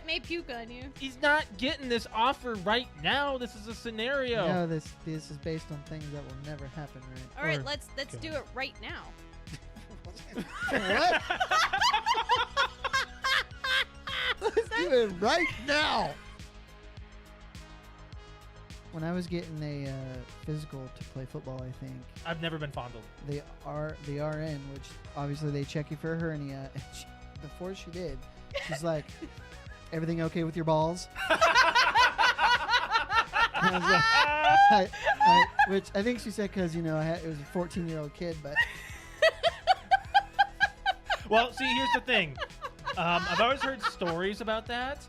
pet may puke on you. He's not getting this offer right now. This is a scenario. No, this is based on things that will never happen, right? All right, let's do it right now. What? Let's do it right now. When I was getting a physical to play football, I think I've never been fondled. the RN, which obviously they check you for a hernia. And before she did, she's like, "Everything okay with your balls?" And I was like, which I think she said because it was a 14-year-old kid, but Well, see, here's the thing. I've always heard stories about that.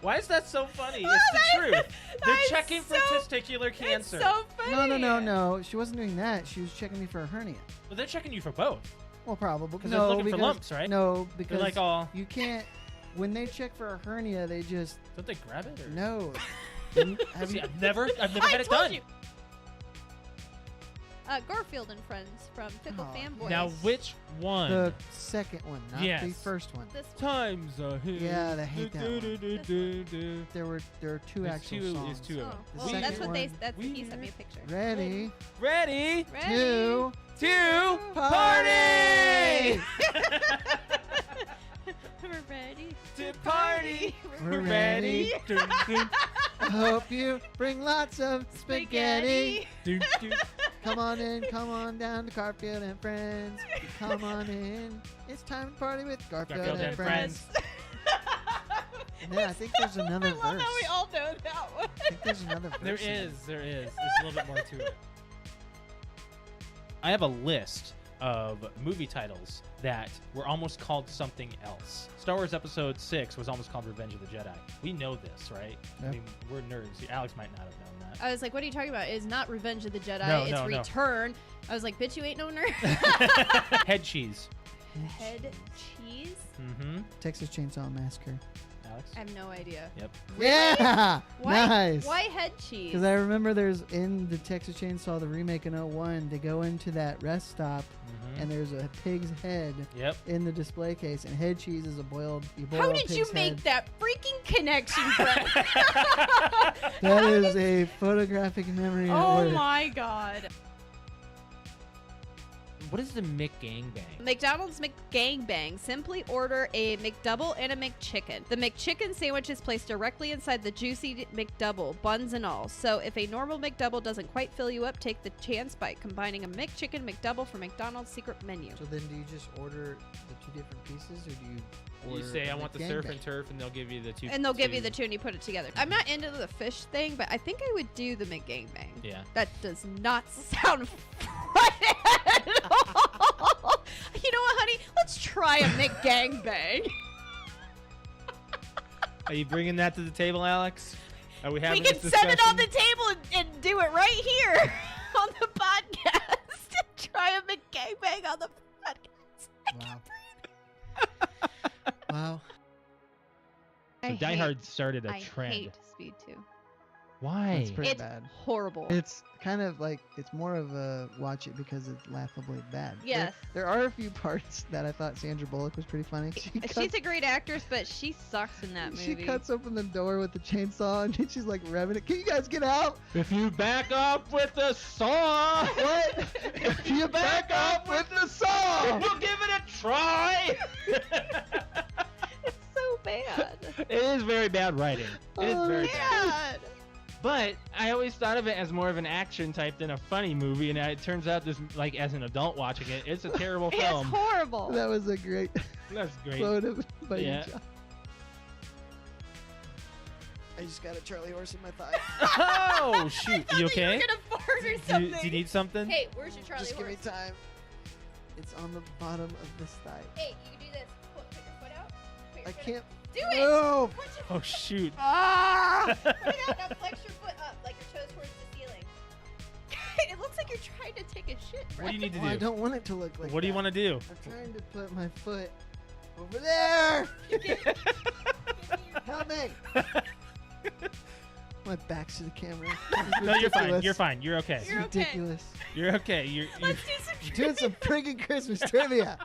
Why is that so funny? It's the truth. They're checking for testicular cancer. It's so funny. no. She wasn't doing that. She was checking me for a hernia. Well, they're checking you for both. Well, probably. Because they're looking for lumps, right? No, because They're like all... you can't. When they check for a hernia, they just Don't they grab it? Or... no. Have See, you? I've never had it told done. you. Garfield and Friends from Pickle Oh. Fanboys. Now, which one? The second one, not the Yes. first one. This one. Times ahead. Yeah, I hate that one. one. There were two actual songs. It's two of Oh, them. well, The that's second what one, he sent me a picture. Ready? Ready Ready? Two. to Party! We're ready to party. We're ready. Dun, dun, I hope you bring lots of spaghetti. dun, dun. Come on in, come on down to Garfield and Friends. Come on in. It's time to party with Garfield, Garfield and and Friends. And then I think there's another I verse. love how we all know that one. I think there's another verse. There in it. is. There's a little bit more to it. I have a list of movie titles that were almost called something else. Star Wars Episode 6 was almost called Revenge of the Jedi. We know this, right? Yep. I mean, we're nerds. Alex might not have known that. I was like, what are you talking about? It's not Revenge of the Jedi. No, it's no, no. Return. I was like, bitch, you ain't no nerd. Head cheese. Head cheese? Mm-hmm. Texas Chainsaw Massacre. Alex? I have no idea. Yep. Yeah! Why, Nice. Why head cheese? Because I remember there's in the Texas Chainsaw, the remake in 01, they go into that rest stop Mm-hmm. and there's a pig's head Yep. in the display case, and head cheese is a boiled. You boil How a did you pig's make head. that freaking connection, Brett? That is a photographic memory. at Oh work. my god. What is the McGangbang? McDonald's McGangbang. Simply order a McDouble and a McChicken. The McChicken sandwich is placed directly inside the juicy McDouble, buns and all. So if a normal McDouble doesn't quite fill you up, take the chance by combining a McChicken McDouble from McDonald's secret menu. So then do you just order the two different pieces, or do you order You say, I the want the surf gangbang? and turf, and they'll give you the two. And they'll give you the two and you put it together. I'm not into the fish thing, but I think I would do the McGangbang. Yeah. That does not sound right at all. You know what, honey? Let's try a McGangbang. Are you bringing that to the table, Alex? Are we having We can this set it on the discussion? table and do it right here on the podcast. Try a McGangbang on the podcast. Wow. Wow. So Die Hard started a trend. I hate Speed 2. Why? That's pretty It's bad. horrible. It's kind of like, it's more of a watch it because it's laughably bad. Yes. There are a few parts that I thought Sandra Bullock was pretty funny. She's a great actress, but she sucks in that movie. She cuts open the door with the chainsaw and she's like revving it. Can you guys get out? If you back up with the saw, What? if you back up with the saw, we'll give it a try. It's so bad. It is very bad writing. It is Oh, very bad. Bad. But I always thought of it as more of an action type than a funny movie, and it turns out this, like, as an adult watching it, it's a terrible It's film. horrible. That was a great That's great. quote by Yeah. John. I just got a Charlie horse in my thigh. Oh shoot! You okay? You were gonna fart or Do something. you need something? Hey, where's your Charlie Just give me horse? time. It's on the bottom of this thigh. Hey, you can do this. Put your foot out. Put your I foot can't Do it. move. Put your Oh shoot! Ah! Put it out. Now flex your foot up, like your toes towards the ceiling. It looks like you're trying to take a shit. What do you need to Well, I do? don't want it to look like What do you that. want to do? I'm trying to put my foot over there. Help me. My back's to the camera. No, you're fine. Ridiculous. You're fine. You're okay. It's You're okay. ridiculous. You're okay. You're Let's do some Doing some friggin' Christmas trivia.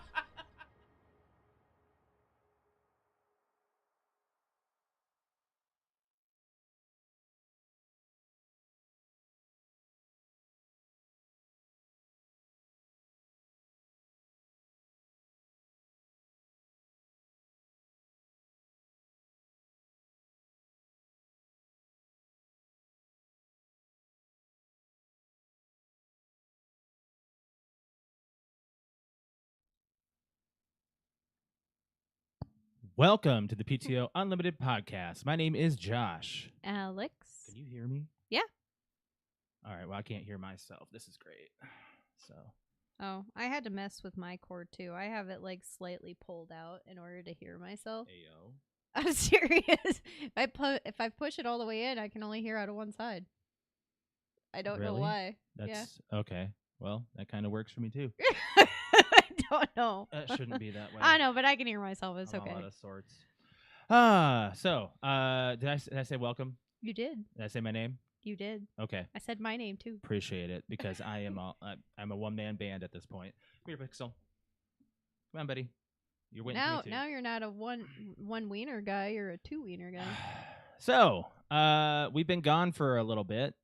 Welcome to the PTO Unlimited podcast. My name is Josh. Alex. Can you hear me? Yeah. All right. Well, I can't hear myself. This is great. So. Oh, I had to mess with my cord too. I have it like slightly pulled out in order to hear myself. Ayo. I'm serious. If I push it all the way in, I can only hear out of one side. I don't know Really? why. That's okay. Well, that kind of works for me too. I don't know. That shouldn't be that way. I know, but I can hear myself. It's I'm okay. all out of sorts. Did I say welcome? You did. Did I say my name? You did. Okay. I said my name too. Appreciate it because I'm a one-man band at this point. Come here, Pixel. Come on, buddy. You're waiting for me too. Now you're not a one wiener guy. You're a two wiener guy. So, we've been gone for a little bit.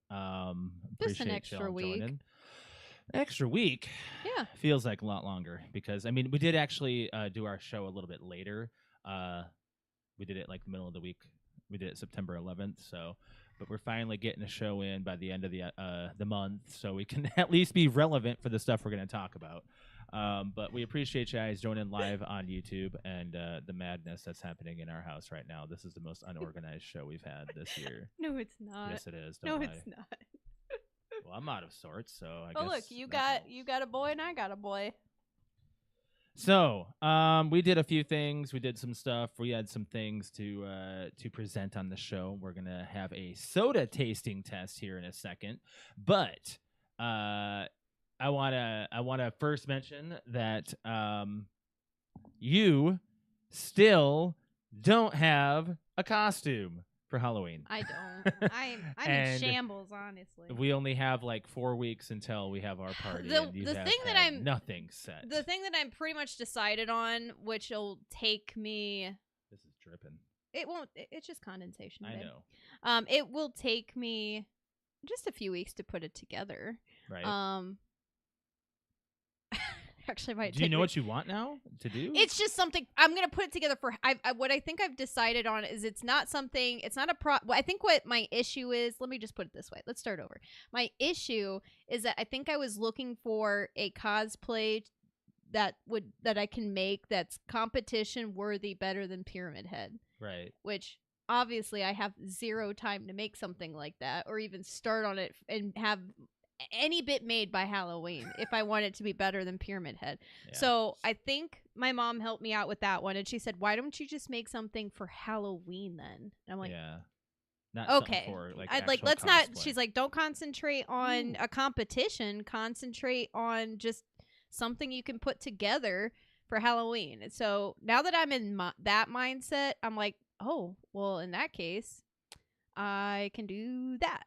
Just an extra week. Joining. Extra week. Yeah. Feels like a lot longer because I mean we did actually do our show a little bit later. We did it like the middle of the week. We did it September 11th. So, but we're finally getting a show in by the end of the month, so we can at least be relevant for the stuff we're going to talk about. But we appreciate you guys joining live on YouTube and the madness that's happening in our house right now. This is the most unorganized show we've had this year. No, it's not. Yes, it is. No, Don't lie. it's not. Well, I'm out of sorts, so I Oh, guess. look, you got a boy and I got a boy. So, we did a few things. We did some stuff. We had some things to present on the show. We're gonna have a soda tasting test here in a second, but I wanna first mention that you still don't have a costume for Halloween. I don't. I'm in shambles, honestly. We only have like 4 weeks until we have our party. The and you thing have that had I'm- nothing set. The thing that I'm pretty much decided on, which will take me, This is dripping. it won't. It's just condensation. I babe. know. It will take me just a few weeks to put it together. Right. Actually, might. Do you know what you want now to do? It's just something I'm gonna put it together for. What I think I've decided on is it's not something. It's not a pro. I think what my issue is. Let me just put it this way. Let's start over. My issue is that I think I was looking for a cosplay that I can make that's competition worthy, better than Pyramid Head. Right. Which obviously I have zero time to make something like that, or even start on it and have any bit made by Halloween if I want it to be better than Pyramid Head. Yeah. So I think my mom helped me out with that one, and she said, "Why don't you just make something for Halloween then?" And I'm like, yeah. Not okay. For, like, I'd like actual let's not. cosplay. She's like, don't concentrate on a competition. Concentrate on just something you can put together for Halloween. And so now that I'm in that mindset, I'm like, oh, well, in that case, I can do that.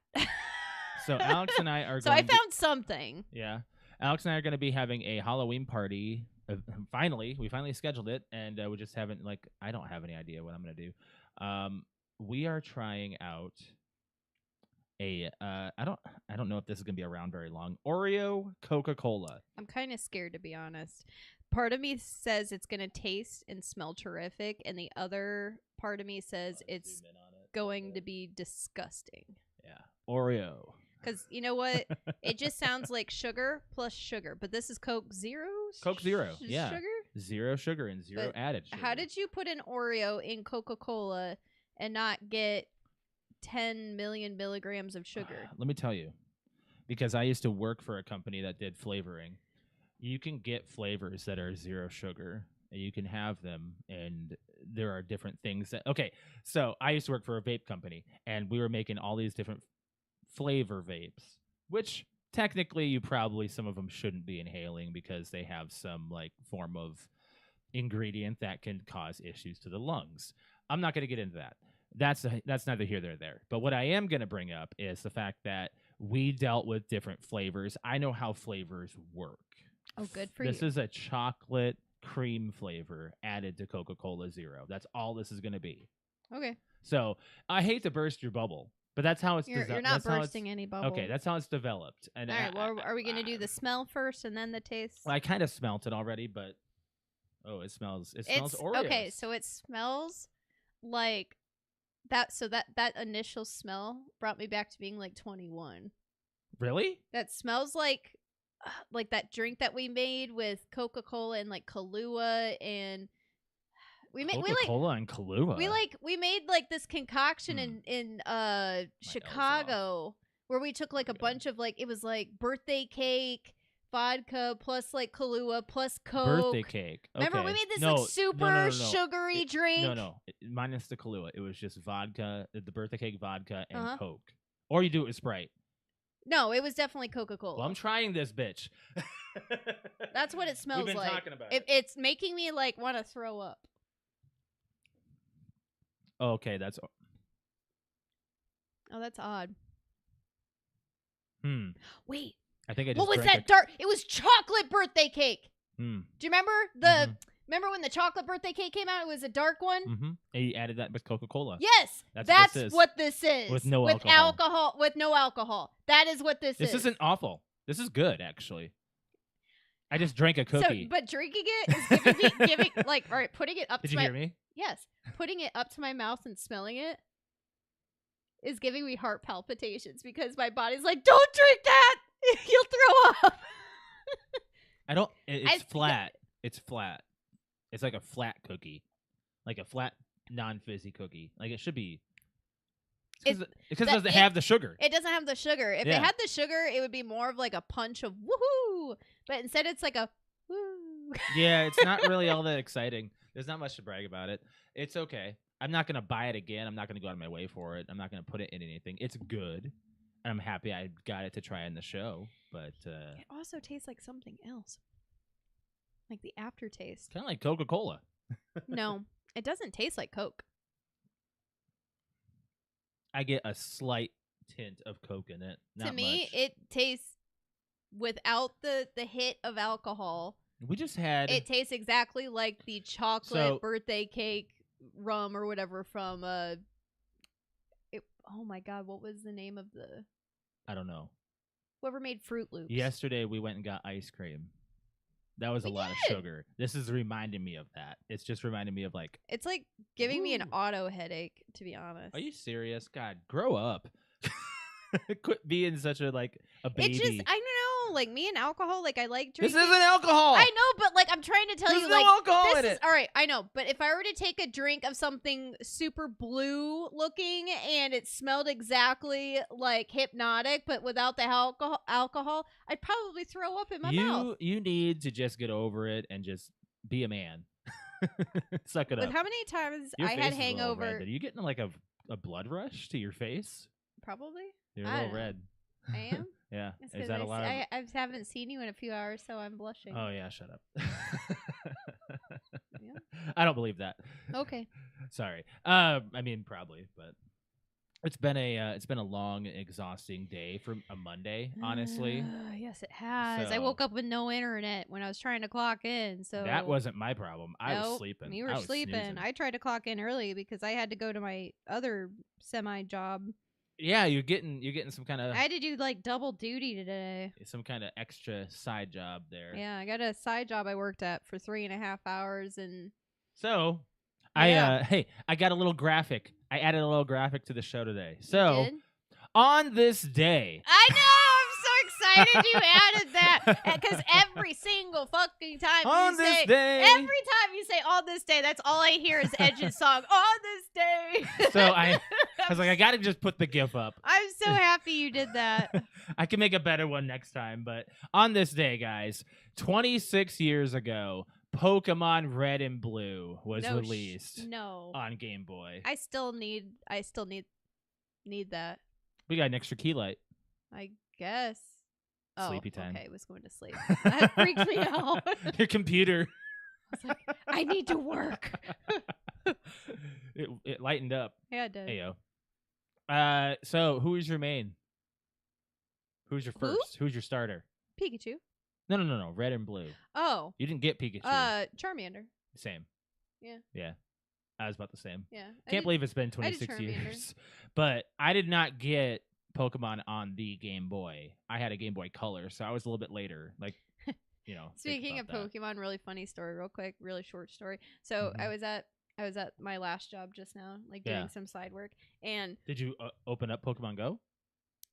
So Alex and I are. So I found something. Yeah, Alex and I are going to be having a Halloween party. We finally scheduled it, and we just haven't I don't have any idea what I'm going to do. We are trying out a I don't know if this is going to be around very long. Oreo Coca-Cola. I'm kind of scared, to be honest. Part of me says it's going to taste and smell terrific, and the other part of me says it's going to be disgusting. Yeah, Oreo. Because you know what? It just sounds like sugar plus sugar. But this is Coke Zero? Coke Zero, yeah. Sugar? Zero sugar and zero But added sugar. How did you put an Oreo in Coca-Cola and not get 10 million milligrams of sugar? Let me tell you. Because I used to work for a company that did flavoring. You can get flavors that are zero sugar. And you can have them, and there are different things that... Okay, so I used to work for a vape company, and we were making all these different flavor vapes, which technically some of them shouldn't be inhaling because they have some form of ingredient that can cause issues to the lungs. I'm not going to get into that. That's neither here nor there. But what I am going to bring up is the fact that we dealt with different flavors. I know how flavors work. Oh, good for you. This is a chocolate cream flavor added to Coca-Cola Zero. That's all this is going to be. Okay. So I hate to burst your bubble, but that's how it's You're not bursting any bubble. Okay, that's how it's developed. And all right, well, are we going to do the smell first and then the taste? Well, I kind of smelt it already, but it smells Oreos. Okay, so it smells like that. So that initial smell brought me back to being 21. Really? That smells like that drink that we made with Coca-Cola and Kahlua and We made Coca-Cola and Kahlua. we made like this concoction in Chicago where we took like a bunch of like it was like birthday cake, vodka plus like Kahlua plus Coke. Birthday cake. Okay. Remember we made this like super sugary drink? No. Minus the Kahlua. It was just vodka, the birthday cake vodka and Coke. Or you do it with Sprite. No, it was definitely Coca-Cola. Well, I'm trying this, bitch. That's what it smells We've been like. talking about It's making me like want to throw up. Oh, okay, that's. Oh, that's odd. Wait. I think I just. What was that dark? It was chocolate birthday cake. Do you remember the? Remember when the chocolate birthday cake came out? It was a dark one. And you added that with Coca-Cola. Yes, that's what this is. With no alcohol. With no alcohol. That is what this is. This isn't awful. This is good, actually. I just drank a cookie. But drinking it is giving like all right, putting it up. Did you hear me? Yes, putting it up to my mouth and smelling it is giving me heart palpitations because my body's like, don't drink that. You'll throw up. I don't. It's flat. It's flat. It's like a flat cookie, like a flat non-fizzy cookie. Like it should be. Because it doesn't have the sugar. It doesn't have the sugar. If it had the sugar, it would be more of like a punch of woohoo. But instead, it's like a woo. Yeah, it's not really all that exciting. There's not much to brag about it. It's okay. I'm not going to buy it again. I'm not going to go out of my way for it. I'm not going to put it in anything. It's good. And I'm happy I got it to try in the show. But it also tastes like something else. Like the aftertaste. Kind of like Coca-Cola. No, it doesn't taste like Coke. I get a slight tint of Coke in it. Not to me, much. it tastes without the hit of alcohol. We just had. It tastes exactly like the chocolate birthday cake rum or whatever from oh my god, what was the name of the? I don't know. Whoever made Fruit Loops. Yesterday we went and got ice cream. That was a lot of sugar. This is reminding me of that. It's just reminding me of like. It's like giving me an auto headache, to be honest. Are you serious? God, grow up. Quit being such a baby. It's just I don't know, like me and alcohol. Like I like drinking. This isn't alcohol. I know, but like I'm trying to tell you, no like alcohol in it. All right, I know, but if I were to take a drink of something super blue looking and it smelled exactly like Hypnotic, but without the alcohol, I'd probably throw up in my mouth. You need to just get over it and just be a man. Suck it up. But how many times Your I face had is a little hangover? red. Are you getting like a blood rush to your face? Probably. You're a little red. I am? Yeah. It's Is that a lot? I haven't seen you in a few hours, so I'm blushing. Oh, yeah. Shut up. Yeah. I don't believe that. Okay. Sorry. I mean, probably, but it's been a long, exhausting day for a Monday, honestly. Yes, it has. So, I woke up with no internet when I was trying to clock in. So that wasn't my problem. I was sleeping. You were sleeping. Snoozing. I tried to clock in early because I had to go to my other semi job. Yeah, you're getting some kind of. I had to do like double duty today. Some kind of extra side job there. Yeah, I got a side job I worked at for 3.5 hours, and so yeah. I got a little graphic. I added a little graphic to the show today. You So did? on this day, I know. I'm so excited you added that because every single fucking time on you this say day, every time you say on this day, that's all I hear is Edge's song on this day. So I was like, I got to just put the GIF up. I'm so happy you did that. I can make a better one next time. But on this day, guys, 26 years ago, Pokemon Red and Blue was released on Game Boy. I still need that. We got an extra key light. I guess. Sleepy time. Okay, I was going to sleep. That freaked me out. Your computer. I was like, I need to work. It lightened up. Yeah, it did. Heyo. So who is your main? Who's your first? Who's your starter? Pikachu. No. Red and Blue. Oh. You didn't get Pikachu. Charmander. Same. Yeah. Yeah. I was about the same. Yeah. Can't believe it's been 26 years. But I did not get Pokemon on the Game Boy. I had a Game Boy Color, so I was a little bit later. Like, Speaking of Pokemon, really funny story, real quick, really short story. So I was at my last job just now, like doing some side work. And did you open up Pokemon Go?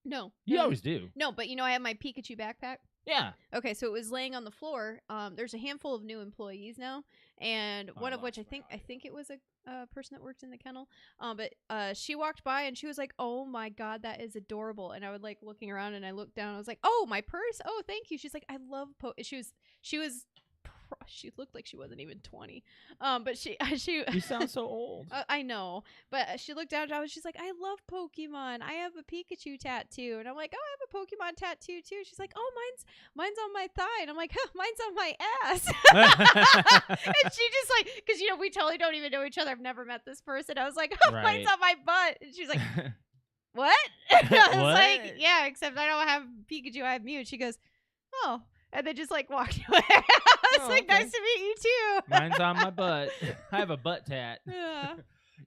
No. You always do. No, but I have my Pikachu backpack. Yeah. Okay, so it was laying on the floor. There's a handful of new employees now, and Oh, one I of which I lost my think it was a person that worked in the kennel. But she walked by and she was like, "Oh my god, that is adorable." And I would like looking around and I looked down. I was like, "Oh, my purse. Oh, thank you." She's like, "I love she looked like she wasn't even 20. But she You sound so old. I know, but she looked down and she's like, "I love Pokemon. I have a Pikachu tattoo." And I'm like, "Oh, I have a Pokemon tattoo too." She's like, "Oh, mine's on my thigh." And I'm like, "Huh, mine's on my ass." And she just like, because we totally don't even know each other. I've never met this person. I was like, "Oh, mine's Right. on my butt." And she's like, "What?" I was What? like, "Yeah, except I don't have Pikachu. I have Mew." And she goes, "Oh," and then just like walked away. I was Oh, like, okay. "Nice to meet you too." Mine's on my butt. I have a butt tat. Yeah.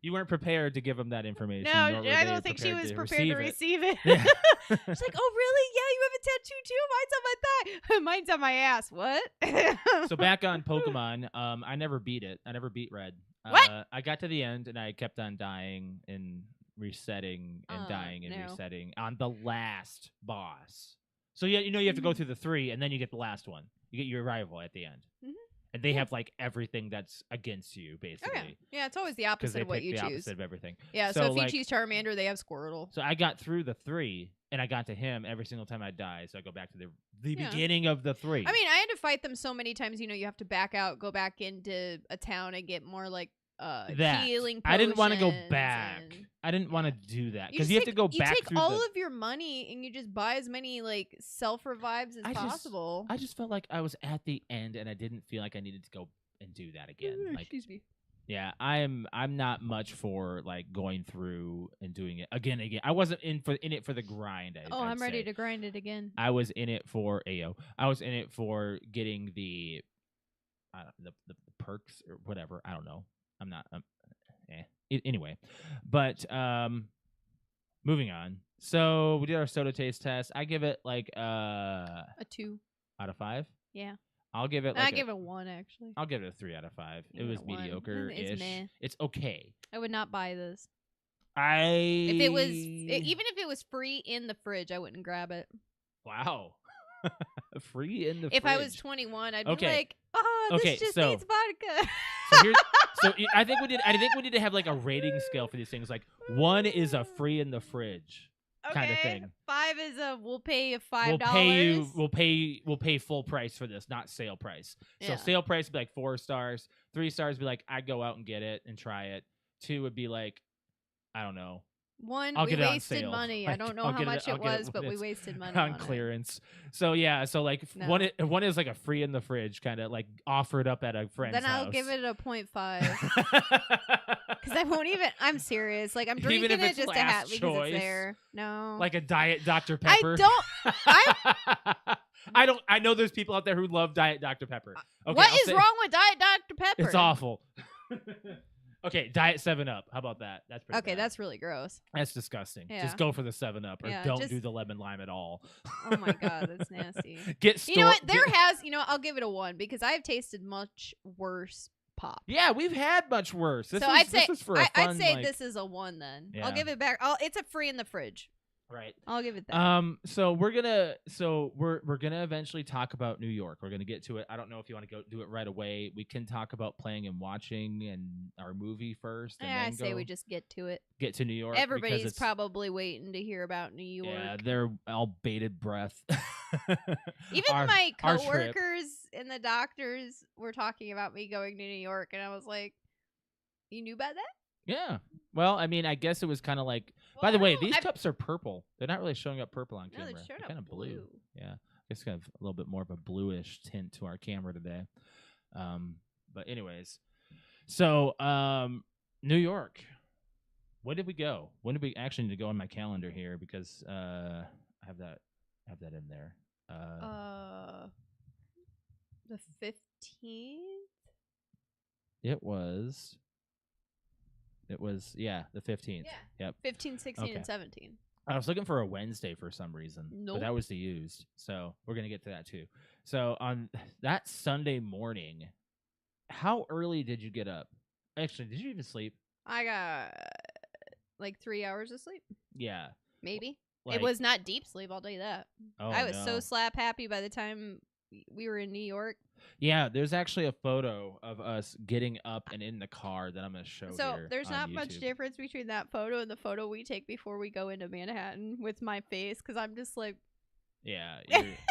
You weren't prepared to give them that information. No, nor were I they don't think she was prepared to receive receive it. it. Yeah. She's like, "Oh, really? Yeah, you have a tattoo too? Mine's on my thigh." "Mine's on my ass." "What?" So back on Pokemon, I never beat it. I never beat Red. What? I got to the end and I kept on dying and resetting and dying and no. resetting on the last boss. So yeah, you have to go through the 3 and then you get the last one. You get your rival at the end. Mhm. And they have like everything that's against you, basically. Oh, yeah. Yeah, it's always the 'Cause opposite they of what pick you the choose. opposite of everything. Yeah, so if like, you choose Charmander, they have Squirtle. So I got through the 3 and I got to him every single time I die. So I go back to the Yeah. beginning of the 3. I mean, I had to fight them so many times, you have to back out, go back into a town and get more like that healing potions. I didn't want to go back. and- I didn't want to do that because you have to take- go back You take through all of your money and you just buy as many like self-revives as I just- possible. I just felt like I was at the end and I didn't feel like I needed to go and do that again. Like, Excuse me. yeah, I'm not much for like going through and doing it again. I wasn't in it for the grind. I'm ready to grind it again. I was in it for Ayo. I was in it for getting the perks or whatever. I don't know. I'm not. Anyway, but moving on. So we did our soda taste test. I give it like A 2. out of 5. Yeah. I'll give it. I give it a 1 actually. I'll give it a 3 out of 5. It Give it was a 1. mediocre-ish. It's meh. It's okay. I would not buy this. If If it was even if it was free in the fridge, I wouldn't grab it. wow, free in the If fridge. I was 21, I'd Okay. be like, "Oh, this Okay, just so- needs vodka." I think we need to have like a rating scale for these things. Like 1 is a free in the fridge kind of thing. 5 is we'll pay you We'll $5. pay you. We'll pay full price for this, not sale price. So Yeah. sale price would be like 4 stars. 3 stars would be like I'd go out and get it and try it. 2 would be like I don't know. 1, I'll we get it on wasted sale. money. I Like, don't know I'll how get it- much I'll it get it was, when but we it's wasted money on on clearance. So yeah, so like No. one is like a free in the fridge kind of like offered up at a it. friend's Then house. I'll give it a 0.5 because I won't even. I'm serious. Like I'm Even drinking if it it's just to last have because choice? it's there. No, like a diet Dr. I Pepper. don't. I don't. I know there's people out there who love diet Dr. Pepper. Okay, What I'll is say- wrong with Diet Dr Pepper? It's awful. Okay, diet 7-Up. How about that? That's pretty Okay, bad. that's really gross. That's disgusting. Yeah. Just go for the 7-Up or Yeah, don't just- do the lemon lime at all. Oh my god, that's nasty. Get You know what? There get- has, I'll give it a 1 because I've tasted much worse pop. Yeah, we've had much worse. This so was, I'd say this was for a fun, I'd say like- this is a 1 then. Yeah. I'll give it back. It's a free in the fridge. right. I'll give it that. So we're gonna eventually talk about New York. We're gonna get to it. I don't know if you want to go do it right away. We can talk about playing and watching and our movie first, and I then say go we just get to it. get to New York. because Everybody's it's- probably waiting to hear about New York. Yeah, they're all bated breath. Even Our- my our trip. coworkers and the doctors were talking about me going to New York, and I was like, "You knew about that?" Yeah. Well, I mean, I guess it was kind of like. By the way, these cups are purple. They're not really showing up purple on No, camera. they're showing kind up of blue. blue. Yeah, it's kind of a little bit more of a bluish tint to our camera today. But anyways, so New York. When did we go? When did we actually need to go on my calendar here because I have that in there. The 15th. It was the 15th. Yeah. Yep. 15, 16, Okay. and 17. I was looking for a Wednesday for some reason, Nope. but that was the used. So we're gonna get to that too. So on that Sunday morning, how early did you get up? Actually, did you even sleep? I got like 3 hours of sleep, Yeah. maybe. Like, It was not deep sleep, I'll tell you that. Oh, I was so no. slap happy by the time we were in New York. Yeah, there's actually a photo of us getting up and in the car that I'm going to show So here there's on not much YouTube. difference between that photo and the photo we take before we go into Manhattan with my face, because I'm just like. Yeah,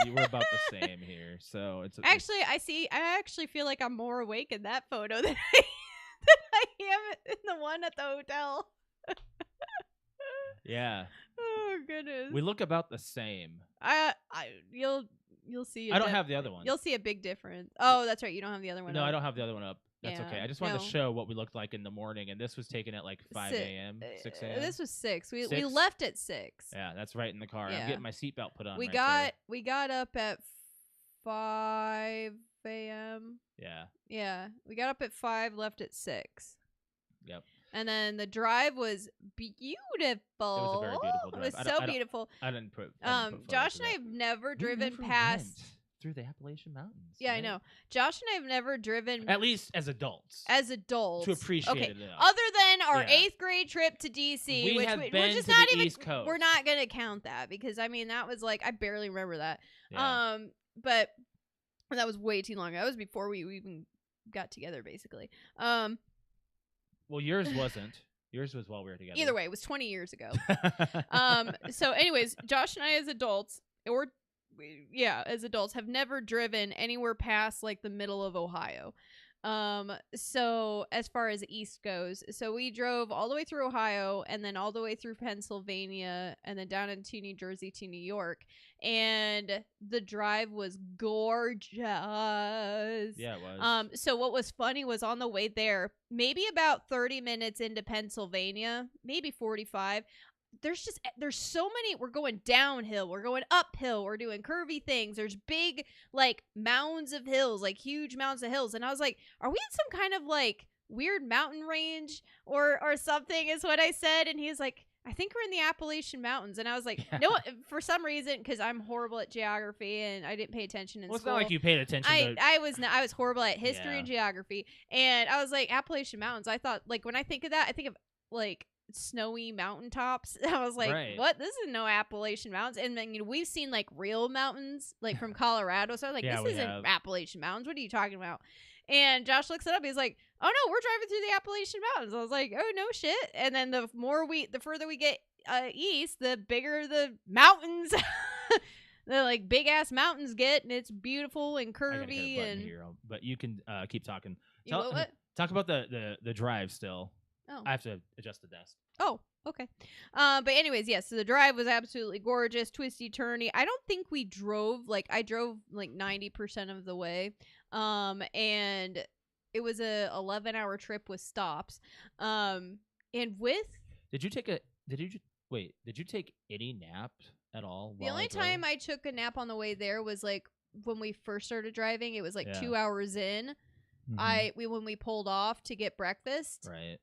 you were about the same here. So it's Actually, I actually feel like I'm more awake in that photo than I am in the one at the hotel. yeah. Oh goodness. We look about the same. You'll see. I don't have the other one. You'll see a big difference. Oh, that's right. You don't have the other one. No, up. I don't have the other one up. That's Yeah, okay. I just wanted to no. show what we looked like in the morning, and this was taken at like 5 a.m., 6 a.m. This was 6. We 6? left at 6. Yeah, that's right in the car. Yeah. I'm getting my seatbelt put on. We right got up at 5 a.m. Yeah. Yeah, we got up at 5, left at 6. Yep. And then the drive was beautiful. It was a very beautiful drive. It was so beautiful. I didn't put. Josh and I have never We driven never past. went through the Appalachian Mountains. Yeah, right? I know. Josh and I have never driven At least as adults. as adults to appreciate okay. it enough. Other than our Yeah. 8th grade trip to DC, We which have we're been just to not the even. East Coast. We're not gonna count that because I mean that was like I barely remember that. Yeah. But that was way too long. That was before we even got together, basically. Well, yours wasn't. Yours was while we were together. Either way, it was 20 years ago. So anyways, Josh and I as adults, as adults have never driven anywhere past like the middle of Ohio. So as far as the East goes, so we drove all the way through Ohio and then all the way through Pennsylvania and then down into New Jersey to New York. And the drive was gorgeous. Yeah, it was. So what was funny was on the way there, maybe about 30 minutes into Pennsylvania, maybe 45, there's so many. We're going downhill, we're going uphill, we're doing curvy things. There's big like mounds of hills, like huge mounds of hills. And I was like, are we in some kind of like weird mountain range or something is what I said. And he's like, I think we're in the Appalachian Mountains. And I was like, no, for some reason, because I'm horrible at geography and I didn't pay attention in Well, it's school. not like you paid attention to... I was horrible at history Yeah. and geography. And I was like, Appalachian Mountains. I thought, like, when I think of that, I think of, like, snowy mountaintops. I was like, Right. what? This is no Appalachian Mountains. And then, we've seen, like, real mountains, like, from Colorado. So I was like, Yeah, this we isn't have. Appalachian Mountains. What are you talking about? And Josh looks it up. He's like, oh, no, we're driving through the Appalachian Mountains. I was like, oh, no shit. And then the further we get east, the bigger the mountains, the like big ass mountains get, and it's beautiful and I gotta hit a curvy. button And here, but you can keep talking. You what? Talk about the drive still. Oh. I have to adjust the desk. Oh, okay. But anyways, yes. So the drive was absolutely gorgeous, twisty, turny. I don't think we drove I drove like 90% of the way, and it was a 11-hour trip with stops. And with Did you take any nap at all? the only time I took a nap on the way there was like when we first started driving. It was like 2 hours in. Mhm. When we pulled off to get breakfast. Right.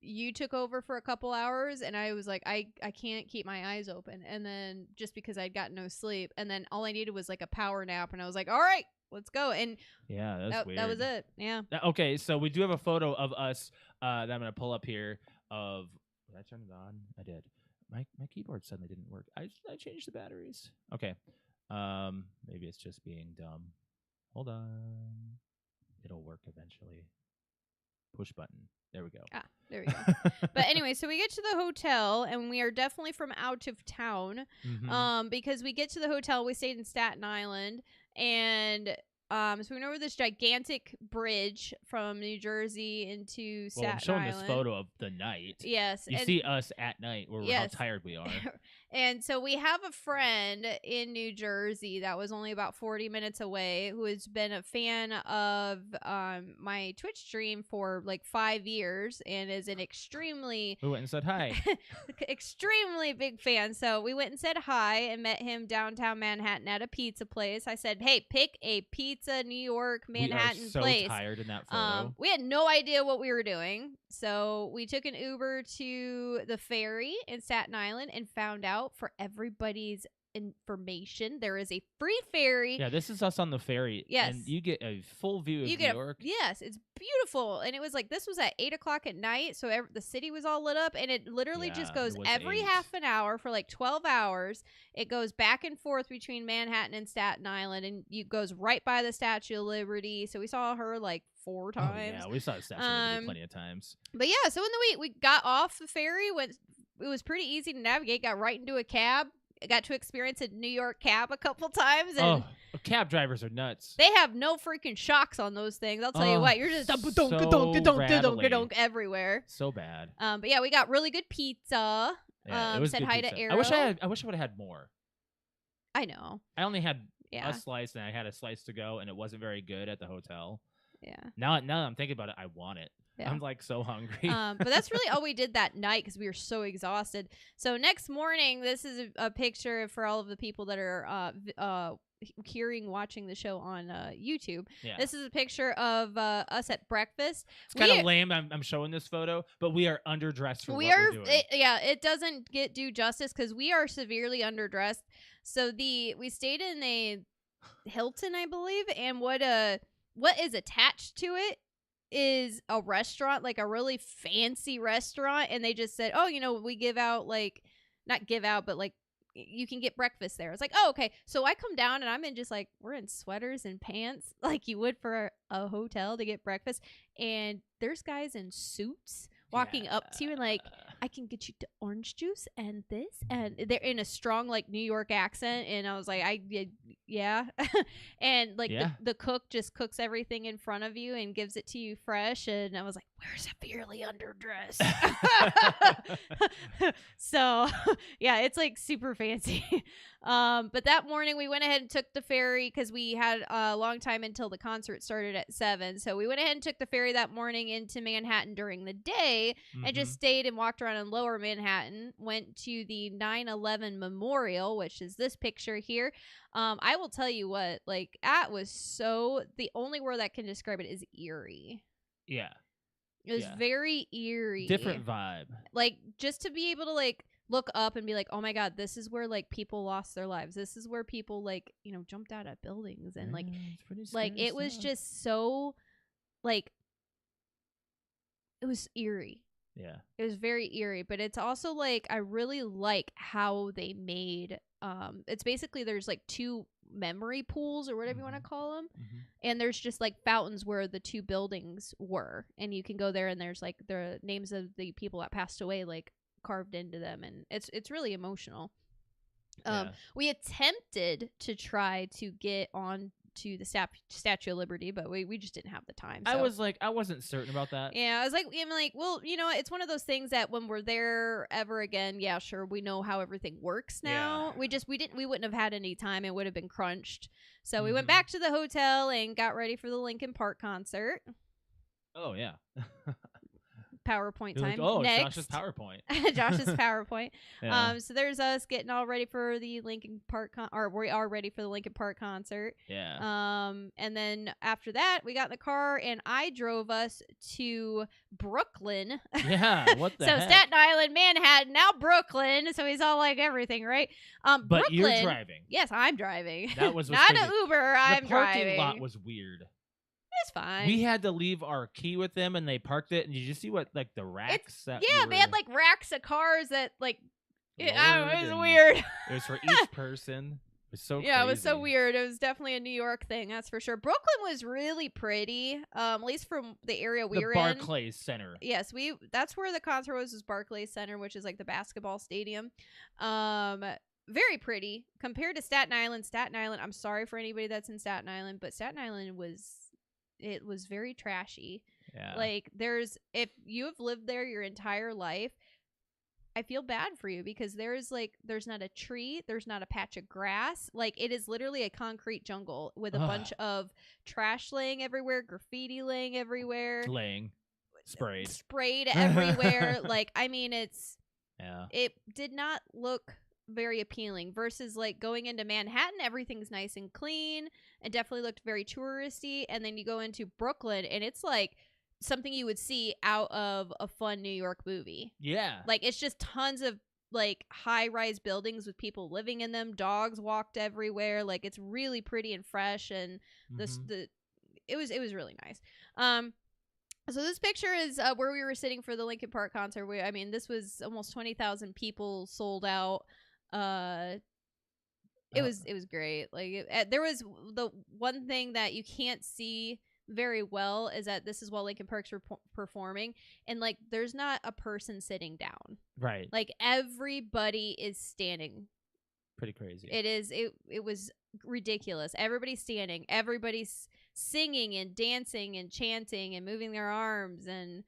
You took over for a couple hours and I was like, I can't keep my eyes open. And then just because I'd gotten no sleep, and then all I needed was like a power nap, and I was like, all right, let's go. And Yeah, that's weird. that was it. Yeah. Okay, so we do have a photo of us that I'm gonna pull up here. Did I turn it on? I did. My keyboard suddenly didn't work. I changed the batteries. Okay. Maybe it's just being dumb. Hold on. It'll work eventually. Push button. There we go. There we go. But anyway, so we get to the hotel, and we are definitely from out of town. Mhm. Because we get to the hotel, we stayed in Staten Island, and so we went over this gigantic bridge from New Jersey into Staten I'm showing Island. this photo of the night. Yes. You see us at night where Yes. how tired we are. And so we have a friend in New Jersey that was only about 40 minutes away who has been a fan of my Twitch stream for like 5 years and is an extremely We went and said hi. extremely big fan. So we went and said hi and met him downtown Manhattan at a pizza place. I said, hey, pick a pizza New York Manhattan we are so place. tired in that photo. We had no idea what we were doing. So we took an Uber to the ferry in Staten Island and found out for everybody's information, there is a free ferry. Yeah, this is us on the ferry. Yes. And you get a full view of New York. Yes, it's beautiful. And it was like, this was at 8 o'clock at night. So the city was all lit up. And it literally just goes every half an hour for like 12 hours. It goes back and forth between Manhattan and Staten Island. And it goes right by the Statue of Liberty. So we saw her like 4 times. Oh, yeah, we saw the Statue of Liberty plenty of times. But yeah, so in the week, we got off the ferry. It was pretty easy to navigate. Got right into a cab. I got to experience a New York cab a couple times. And cab drivers are nuts. They have no freaking shocks on those things. I'll tell you what, you're just everywhere. So bad. But yeah, we got really good pizza. Yeah, it was said good hi pizza. to Arrow. I wish I would have had more. I know. I only had a slice, and I had a slice to go, and it wasn't very good at the hotel. Yeah. Now that I'm thinking about it, I want it. Yeah. I'm like so hungry. But that's really all we did that night because we were so exhausted. So next morning, this is a picture for all of the people that are watching the show on YouTube. Yeah. This is a picture of us at breakfast. It's kind of lame. I'm showing this photo, but we are underdressed for what we're doing. It doesn't do justice because we are severely underdressed. So we stayed in a Hilton, I believe, and what is attached to it is a restaurant, like a really fancy restaurant, and they just said, we give out, like, not give out, but like you can get breakfast there. It's like, oh, okay. So I come down and I'm in just like, we're in sweaters and pants like you would for a hotel to get breakfast, and there's guys in suits walking up to you and like, I can get you to orange juice and this, and they're in a strong like New York accent, and I was like, yeah. And like the cook just cooks everything in front of you and gives it to you fresh, and I was like, we're severely underdressed. So yeah, it's like super fancy. But that morning we went ahead and took the ferry because we had a long time until the concert started at 7. So we went ahead and took the ferry that morning into Manhattan during the day, and just stayed and walked around in lower Manhattan, went to the 9/11 memorial, which is this picture here. I will tell you what, like, that was the only word that can describe it is eerie. Yeah. It was very eerie. Different vibe. Like, just to be able to, like, look up and be like, oh my God, this is where, like, people lost their lives. This is where people, like, jumped out of buildings. And, it was just so, like, it was eerie. Yeah. It was very eerie, but it's also, like, I really like how they made, it's basically there's, like, 2 memory pools or whatever you want to call them, and there's just like fountains where the 2 buildings were, and you can go there and there's like the names of the people that passed away like carved into them, and it's really emotional. We attempted to try to get on to the Statue of Liberty, but we just didn't have the time. So. I wasn't certain about that. Yeah, I was like, well, it's one of those things that when we're there ever again, yeah, sure, we know how everything works now. Yeah. We wouldn't have had any time. It would have been crunched. So we went back to the hotel and got ready for the Linkin Park concert. Oh yeah. PowerPoint time. Like, next. Josh's PowerPoint. Josh's PowerPoint. Yeah. So there's us getting all ready for the Linkin Park or we are ready for the Linkin Park concert. Yeah. And then after that, we got in the car and I drove us to Brooklyn. Yeah. What the So heck? Staten Island, Manhattan, now Brooklyn. So he's all like everything, right? But Brooklyn, you're driving. Yes, I'm driving. That was not crazy. an Uber. I'm driving. The parking lot was weird. It's fine. We had to leave our key with them, and they parked it. And did you see what, like, the racks? They had, like, racks of cars that, like, I don't know, it was weird. It was for each person. It was so crazy. Yeah, it was so weird. It was definitely a New York thing, that's for sure. Brooklyn was really pretty, at least from the area we were in. The Barclays Center. Yes, that's where the concert was Barclays Center, which is, like, the basketball stadium. Very pretty. Compared to Staten Island, I'm sorry for anybody that's in Staten Island, but Staten Island was very trashy. Yeah. Like, if you have lived there your entire life, I feel bad for you because there's not a tree, there's not a patch of grass. Like, it is literally a concrete jungle with a bunch of trash laying everywhere, graffiti laying everywhere. Sprayed everywhere. Like, I mean, it did not look very appealing versus like going into Manhattan, everything's nice and clean and definitely looked very touristy, and then you go into Brooklyn and it's like something you would see out of a fun New York movie. Yeah. Like, it's just tons of like high-rise buildings with people living in them. Dogs walked everywhere. Like it's really pretty and fresh, and it was really nice. So this picture is where we were sitting for the Linkin Park concert. I mean, this was almost 20,000 people, sold out. It was great. Like there was the one thing that you can't see very well is that this is while Linkin Park's performing, and like there's not a person sitting down. Right. Like everybody is standing. Pretty crazy. It was ridiculous. Everybody's standing. Everybody's singing and dancing and chanting and moving their arms, and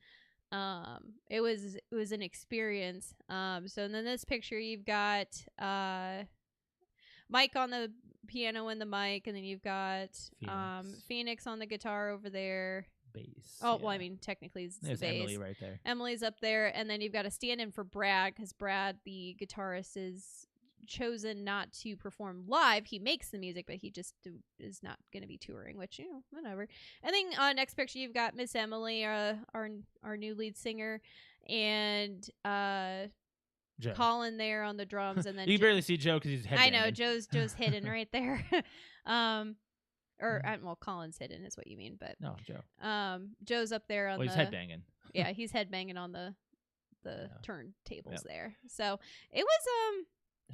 it was an experience. So then this picture you've got Mike on the piano and the mic, and then you've got Phoenix on the guitar over there. Bass. Oh, well, I mean, technically it's the bass. Emily right there. Emily's up there, and then you've got a stand-in for Brad, because Brad, the guitarist, is chosen not to perform live. He makes the music, but he just is not going to be touring, which, you know, whatever. And then next picture, you've got Miss Emily, our new lead singer, and Joe. Colin there on the drums, and then you can barely see Joe because he's headbanging. I know Joe's hidden right there. Well, Colin's hidden is what you mean, but no, Joe. Joe's up there on he's headbanging. Yeah, he's headbanging on the turntables there. So it was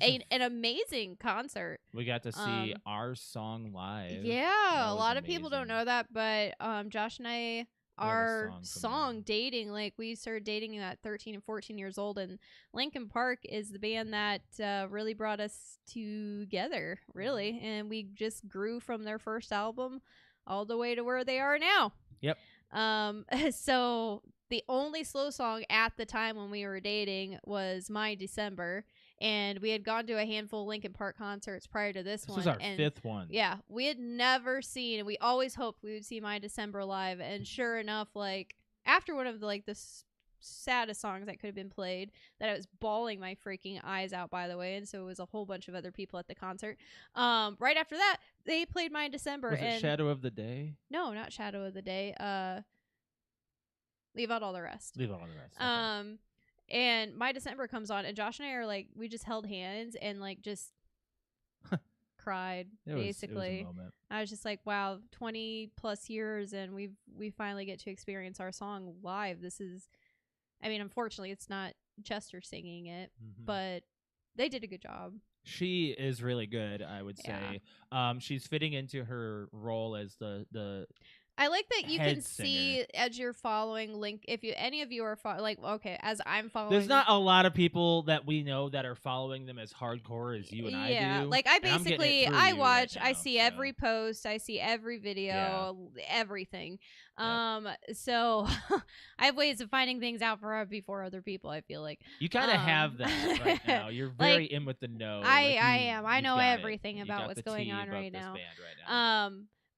an amazing concert. We got to see our song live. Yeah, a lot of people don't know that, but Josh and I, our song Dating, like we started dating at 13 and 14 years old, and Linkin Park is the band that really brought us together, really, and we just grew from their first album all the way to where they are now. Yep. So the only slow song at the time when we were dating was My December, and we had gone to a handful of Linkin Park concerts prior to this one. This was our fifth one. Yeah, we had never seen, and we always hoped we would see My December live. And sure enough, like after one of the saddest songs that could have been played, that I was bawling my freaking eyes out, by the way, and so it was a whole bunch of other people at the concert. Right after that, they played My December. Was it Shadow of the Day? No, not Shadow of the Day. Leave Out All the Rest. Leave Out All the Rest. Okay. And My December comes on, and Josh and I are like, we just held hands and like just cried. Basically, it was a moment. I was just like, wow, 20 plus years, and we finally get to experience our song live. This is, I mean, unfortunately, it's not Chester singing it, but they did a good job. She is really good, I would say. She's fitting into her role as the I like that you can singer. see as you're following Link. If any of you are okay, as I'm following, there's not a lot of people that we know that are following them as hardcore as you and I do. Yeah, like I basically I watch, I see every post, I see every video, everything. So I have ways of finding things out before other people. I feel like you kind of have that right now. You're very in with the know. I am. I know everything about what's going on right now.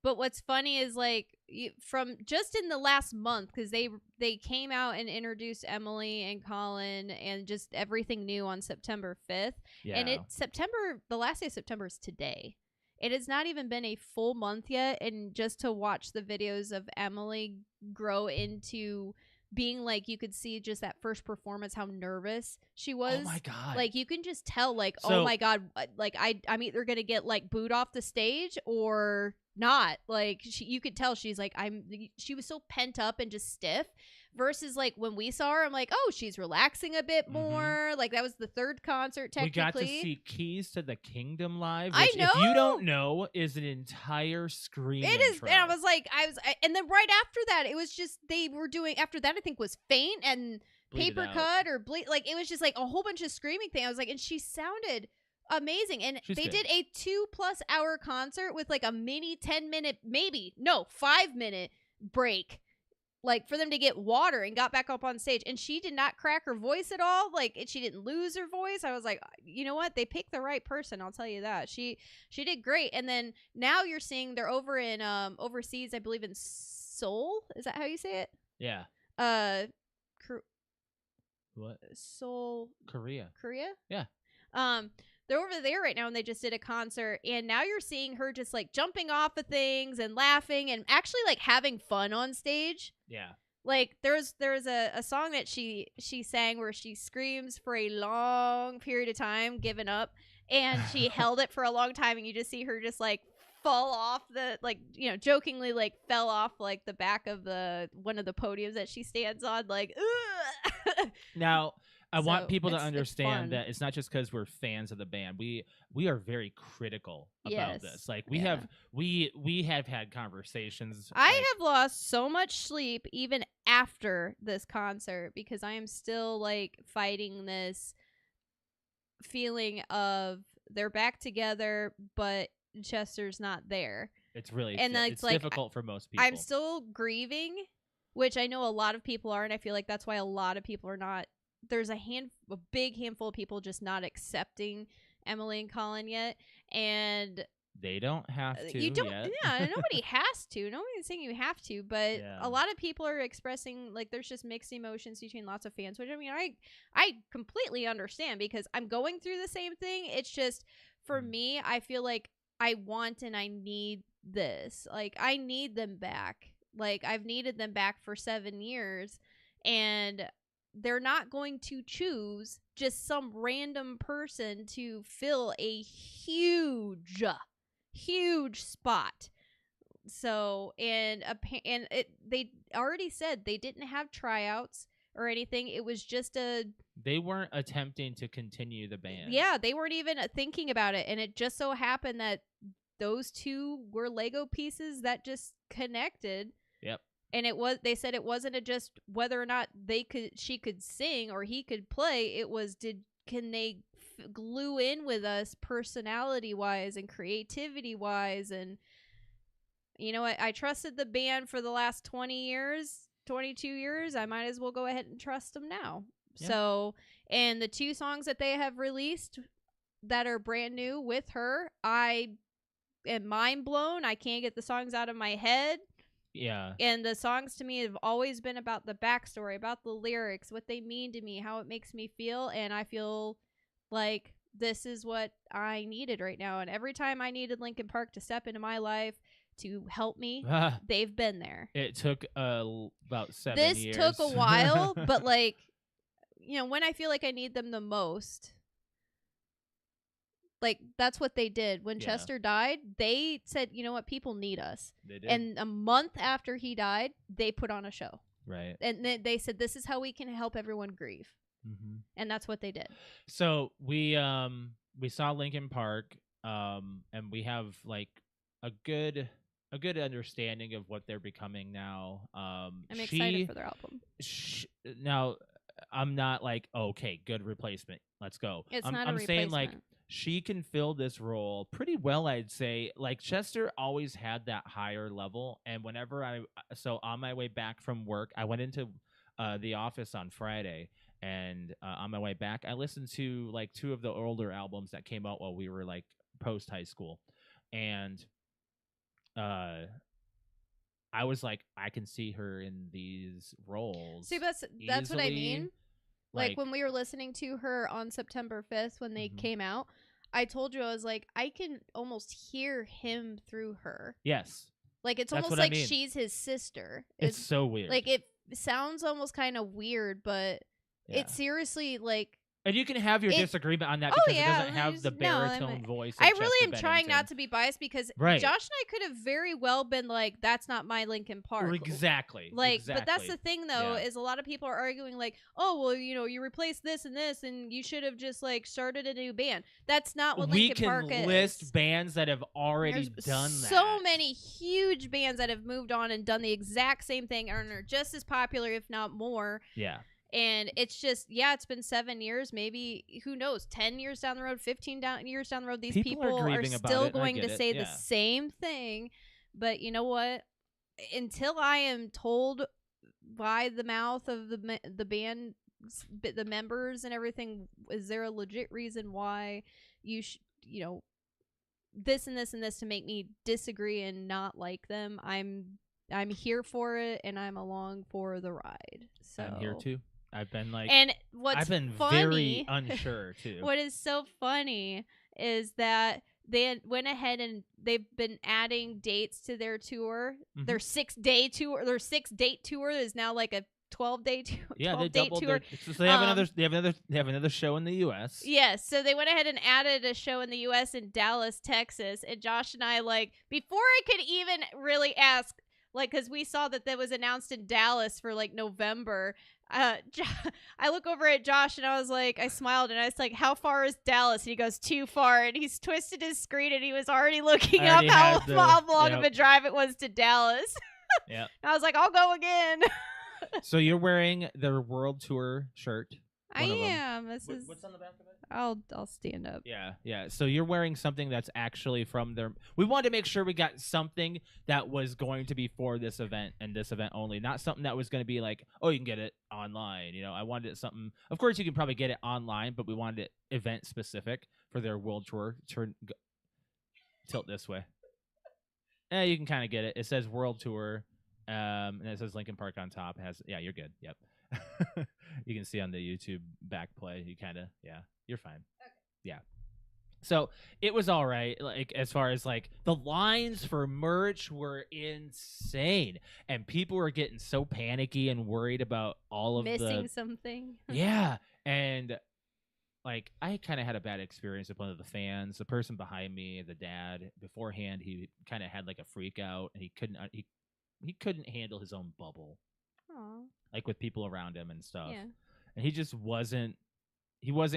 But what's funny is like from just in the last month, because they came out and introduced Emily and Colin and just everything new on September 5th. Yeah. And the last day of September is today. It has not even been a full month yet, and just to watch the videos of Emily grow into being like, you could see just that first performance how nervous she was. Oh my god! Like you can just tell, like, oh my god, like I'm either gonna get like booed off the stage or not. Like you could tell she's like she was so pent up and just stiff. Versus like when we saw her, I'm like, oh, she's relaxing a bit more. Like that was the third concert technically. We got to see Keys to the Kingdom live, which, I know. if you don't know, is an entire screen. It is, intro. and I was like, and then right after that, it was just they were doing. After that, I think was Faint and Paper Cut or Bleed. Like it was just like a whole bunch of screaming thing. I was like, and she sounded amazing, and they did a 2+ hour concert with like a mini 10-minute, 5-minute break. Like for them to get water and got back up on stage, and she did not crack her voice at all. Like she didn't lose her voice. I was like, you know what? They picked the right person. I'll tell you that. She did great. And then now you're seeing they're over in overseas. I believe in Seoul. Is that how you say it? Yeah. What? Seoul. Korea. Yeah. They're over there right now, and they just did a concert, and now you're seeing her just like jumping off of things and laughing and actually like having fun on stage. Yeah. Like there's a song that she sang where she screams for a long period of time, giving up, and she held it for a long time, and you just see her just like fall off the, like, you know, jokingly like fell off like the back of the one of the podiums that she stands on, like ugh. Now, I want So, people to it's understand fun. that it's not just because we're fans of the band. We are very critical about Yes. this. Like Yeah. we have had conversations. I like, have lost so much sleep even after this concert because I am still like fighting this feeling of they're back together, but Chester's not there. It's really And then it's like, difficult for most people. I'm still grieving, which I know a lot of people are, and I feel like that's why a lot of people are not. There's a big handful of people just not accepting Emily and Colin yet, and They don't have to you don't. yet. Yeah, nobody has to. Nobody's saying you have to, but Yeah. a lot of people are expressing like there's just mixed emotions between lots of fans, which I mean, I completely understand because I'm going through the same thing. It's just for me, I feel like I want and I need this. Like I need them back. Like I've needed them back for 7 years, and they're not going to choose just some random person to fill a huge spot. So they already said they didn't have tryouts or anything. It was just They weren't attempting to continue the band. yeah, they weren't even thinking about it, and it just so happened that those two were Lego pieces that just connected. Yep. And they said it wasn't just whether or not she could sing or he could play. It was can they glue in with us personality wise and creativity wise. And you know what, I trusted the band for the last 22 years. I might as well go ahead and trust them now. Yeah. So, and the 2 songs that they have released that are brand new with her, I am mind blown. I can't get the songs out of my head. Yeah. And the songs to me have always been about the backstory, about the lyrics, what they mean to me, how it makes me feel. And I feel like this is what I needed right now. And every time I needed Linkin Park to step into my life to help me, they've been there. It took about 7 this years. took a while, but like, you know, when I feel like I need them the most, like that's what they did. When Yeah. Chester died, they said, you know what, people need us. They did. And a month after he died, they put on a show. Right. And they said, this is how we can help everyone grieve. Mm-hmm. And that's what they did. So we saw Linkin Park, and we have like a good understanding of what they're becoming now. I'm excited for their album. Now, I'm not like, okay, good replacement, let's go. It's I'm not a saying like replacement. she can fill this role pretty well, I'd say. Like Chester always had that higher level, and whenever on my way back from work, I went into the office on Friday, and on my way back, I listened to like 2 of the older albums that came out while we were like post high school, and I was like, I can see her in these roles. See, that's what I mean. Like when we were listening to her on September 5th when they came out, I told you, I was like, I can almost hear him through her. Yes. Like it's That's almost what I like mean. she's his sister. It's so weird. Like it sounds almost kind of weird, but Yeah. it's seriously like. And you can have your disagreement on that Oh, because yeah, it doesn't have the no, I baritone mean, voice. I of really am Chester trying Bennington. not to be biased because Right. Josh and I could have very well been like, that's not my Linkin Park. Exactly. Like, exactly. but that's the thing though, Yeah. is a lot of people are arguing like, oh, well, you know, you replaced this and this and you should have just like started a new band. That's not what we Linkin Park is. can list bands that have already There's done that. so many huge bands that have moved on and done the exact same thing and are just as popular, if not more. Yeah. And it's just, yeah, it's been 7 years, maybe, who knows, 10 years down the road, 15 years down the road, these people are grieving about still it, and I going get to it, say yeah. the same thing. But you know what? Until I am told by the mouth of the band, the members and everything, is there a legit reason why you this and this and this to make me disagree and not like them? I'm here for it, and I'm along for the ride. So I'm here too. I've been like, and what's I've been funny, very unsure too. What is so funny is that they went ahead and they've been adding dates to their tour. Mhm. Their 6-day tour, their 6-date tour is now like a 12-day tour. Yeah, they 12-day doubled tour. so they have another show in the US. Yes, so they went ahead and added a show in the U.S. in Dallas, Texas, and Josh and I, like, before I could even really ask, like, because we saw that was announced in Dallas for, like, November, I look over at Josh and I was like, I smiled and I was like, how far is Dallas? And he goes, too far, and he's twisted his screen and he was already looking up how long of a drive it was to Dallas. Yeah. I was like, I'll go again. So you're wearing the World Tour shirt. I am. What's on the back of it? I'll stand up. Yeah. So you're wearing something that's actually from their. We wanted to make sure we got something that was going to be for this event and this event only, not something that was going to be like, oh, you can get it online. You know, I wanted it something. Of course, you can probably get it online, but we wanted it event specific for their World Tour. Tilt this way. Yeah, you can kind of get it. It says World Tour, and it says Lincoln Park on top. You're good. Yep. You can see on the YouTube back play. You kind of, you're fine. Okay. Yeah. So it was all right. Like, as far as like the lines for merch were insane, and people were getting so panicky and worried about all of missing something. Yeah. And like, I kind of had a bad experience with one of the fans. The person behind me, the dad, beforehand, he kind of had like a freak out, and he couldn't handle his own bubble. Aww. Like with people around him and stuff. Yeah. And he just wasn't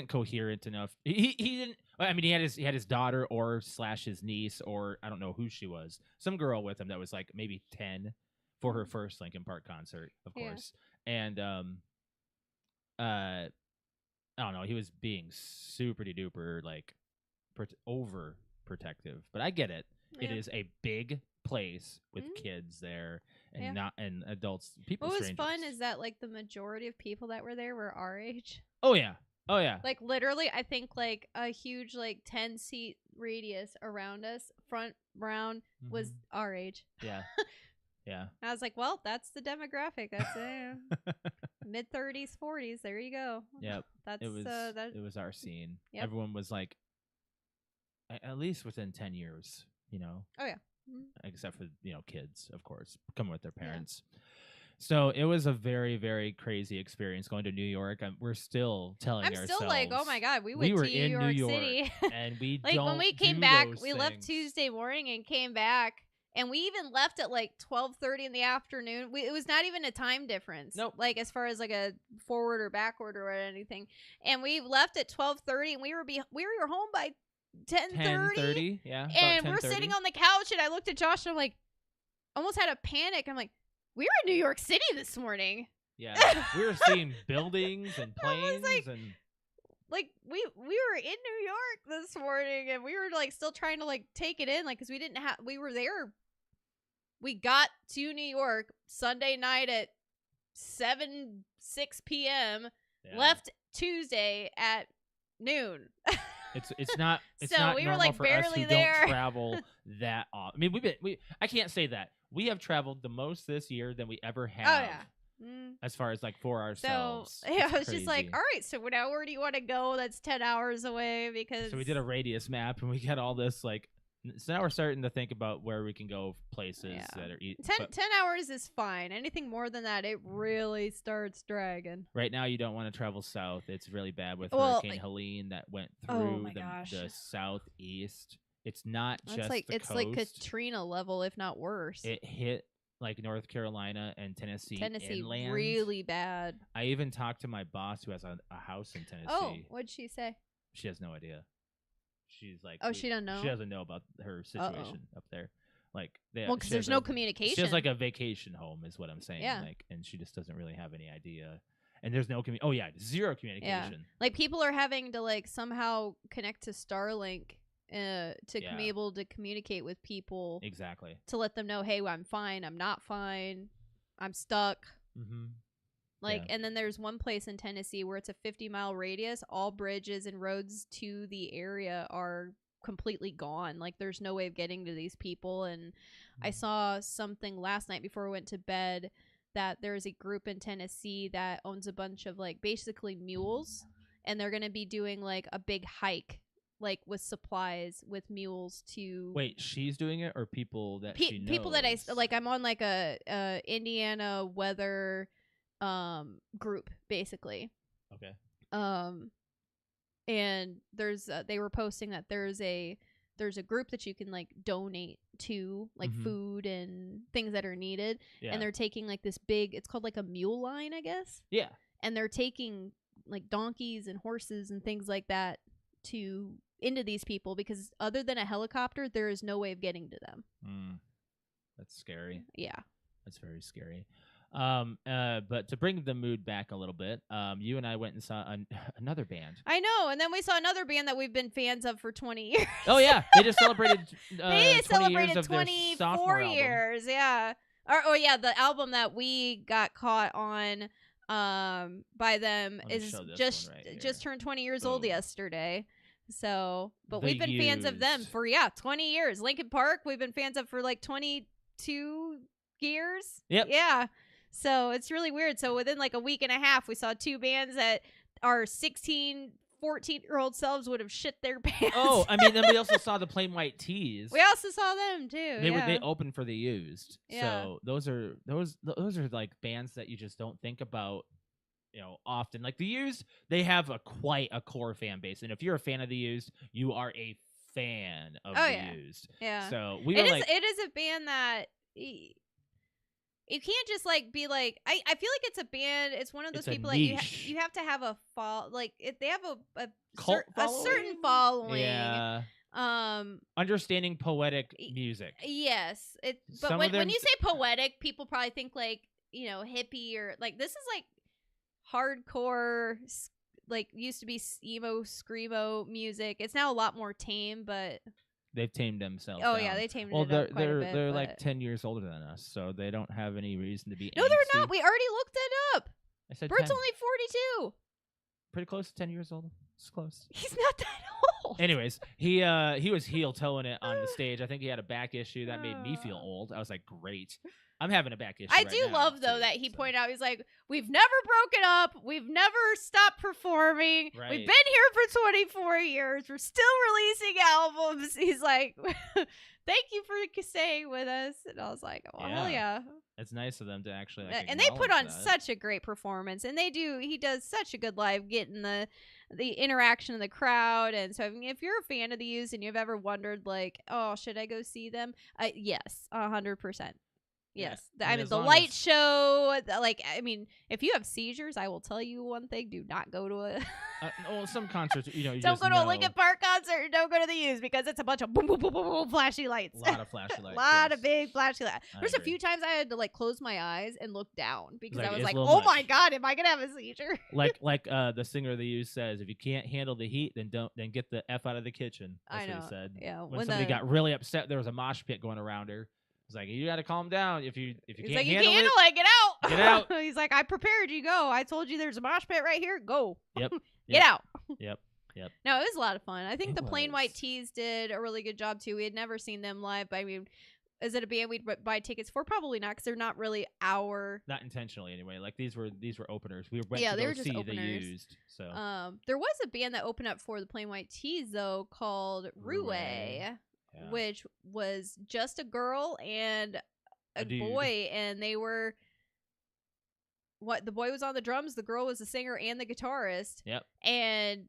coherent enough. He didn't. I mean, he had his daughter or / his niece, or I don't know who she was, some girl with him that was like maybe 10 for her first Linkin Park concert, of course. And I don't know, he was being super duper like over protective, but I get it. Yeah. It is a big place with kids there and adults, people. What was strangers. fun is that like the majority of people that were there were our age. Oh yeah. Like literally, I think like a huge like 10-seat radius around us, front round was our age. Yeah. Yeah. I was like, well, that's the demographic. That's mid-30s, 40s. There you go. Yep. It was our scene. Yep. Everyone was like, at least within 10 years, you know. Oh yeah. Except for, you know, kids, of course, coming with their parents. Yeah. So it was a very, very crazy experience going to New York. We're still telling ourselves. I'm still like, oh my God, we went to New York City. And we like don't when we came do back, those we things. left Tuesday morning and came back. And we even left at like 12:30 in the afternoon. It was not even a time difference. Nope. Like as far as like a forward or backward or anything. And we left at 12:30 and we were home by 10:30. Yeah. And we're sitting on the couch and I looked at Josh and I'm like, almost had a panic. I'm like, we were in New York City this morning. Yeah. We were seeing buildings and planes and like we were in New York this morning and we were like still trying to like take it in, like, because we were there. We got to New York Sunday night at 6 p.m. Left Tuesday at noon. It's not so not we normal were like for barely us who there. Don't travel that often. I mean, I can't say that. We have traveled the most this year than we ever have. Oh yeah. As far as like for ourselves. So yeah, I was just like, all right, so now where do you want to go? That's 10 hours away because. So we did a radius map and we got all this like. So now we're starting to think about where we can go places that are 10 hours is fine. Anything more than that, it really starts dragging. Right now, you don't want to travel south. It's really bad with Hurricane Helene that went through the southeast. It's not just the it's coast. like Katrina level, if not worse. It hit like North Carolina and Tennessee inland. Really bad. I even talked to my boss who has a house in Tennessee. Oh, what'd she say? She has no idea. She's like, she doesn't know. She doesn't know about her situation up there. Like, because there's no communication. She has like a vacation home, is what I'm saying. Yeah. Like, and she just doesn't really have any idea. And there's no zero communication. Yeah. Like people are having to like somehow connect to Starlink to be able to communicate with people. Exactly. To let them know, hey, I'm fine. I'm not fine. I'm stuck. Mm-hmm. Like, and then there's one place in Tennessee where it's a 50-mile radius. All bridges and roads to the area are completely gone. Like, there's no way of getting to these people. And I saw something last night before we went to bed that there's a group in Tennessee that owns a bunch of, like, basically mules. And they're going to be doing, like, a big hike like with supplies, with mules to Wait, she's doing it, or people that she knows? people that like. I'm on like a Indiana weather group basically. Okay. And there's they were posting that there's a group that you can like donate to, like food and things that are needed. Yeah. And they're taking like this big, it's called like a mule line, I guess. Yeah. And they're taking like donkeys and horses and things like that into these people, because other than a helicopter, there is no way of getting to them. That's scary. Yeah. That's very scary. But to bring the mood back a little bit, you and I went and saw another band. I know, and then we saw another band that we've been fans of for 20 years. Oh yeah, they just celebrated. They 20 celebrated years of 24 years. Yeah. Oh yeah, the album that we got caught on by them is just turned 20 years old yesterday. So, but we've been fans of them for 20 years. Linkin Park, we've been fans of for like 22 years. Yep. Yeah. So it's really weird. So within like a week and a half, we saw two bands that our 16, 14-year-old selves would have shit their pants. Oh, I mean, then we also saw the Plain White Tees. We also saw them too. They opened for the Used. Yeah. So those are like bands that you just don't think about, often. Like the Used, they have quite a core fan base, and if you're a fan of the Used, you are a fan of the Used. Yeah. So it is a band that you can't just like be like, I feel like it's a band. It's one of those people that you have to have a they have a certain following. Yeah. Understanding poetic music. Yes. But when you say poetic, people probably think like, hippie, or like this is like hardcore, like used to be emo, screamo music. It's now a lot more tame, but they've tamed themselves. Oh down. yeah, they tamed it up quite a bit. They're like 10 years older than us, so they don't have any reason to be. No, they're not. We already looked it up. I said Bert's 10. only 42. Pretty close to 10 years old. It's close. He's not that old. Anyways, he was heel toeing it on the stage. I think he had a back issue that made me feel old. I was like, great. I'm having a back issue. I do love though that he pointed out. He's like, we've never broken up. We've never stopped performing. Right. We've been here for 24 years. We're still releasing albums. He's like, thank you for staying with us. And I was like, oh, hell yeah. It's nice of them to actually and they put on such a great performance, and he does such a good live, getting the interaction of the crowd. And so if you're a fan of the Used and you've ever wondered like, oh, should I go see them? Yes, 100%. Yes. Yeah. I mean, the light show, if you have seizures, I will tell you one thing. Do not go to some concerts, you don't go to a Linkin Park concert. Don't go to the Used, because it's a bunch of boom, boom, boom, boom, boom, flashy lights. A lot of flashy lights. A lot of big flashy lights. There's a few times I had to like close my eyes and look down, because I was like, oh my God, am I going to have a seizure? like the singer of the Used says, if you can't handle the heat, then get the F out of the kitchen. That's what he said. Yeah. When somebody got really upset, there was a mosh pit going around her. It's like, you got to calm down. If you can't handle it, get out. Get out. He's like, I prepared you. Go. I told you there's a mosh pit right here. Go. Yep. Get out. Yep. No, it was a lot of fun. I think the Plain White Tees did a really good job too. We had never seen them live, but I mean, is it a band we'd buy tickets for? Probably not, because they're not really not intentionally anyway. Like these were openers. We went they were to just see openers. the Used. So there was a band that opened up for the Plain White Tees though, called Rue. Yeah. Which was just a girl and a boy, and they were the boy was on the drums, the girl was the singer and the guitarist. Yep. And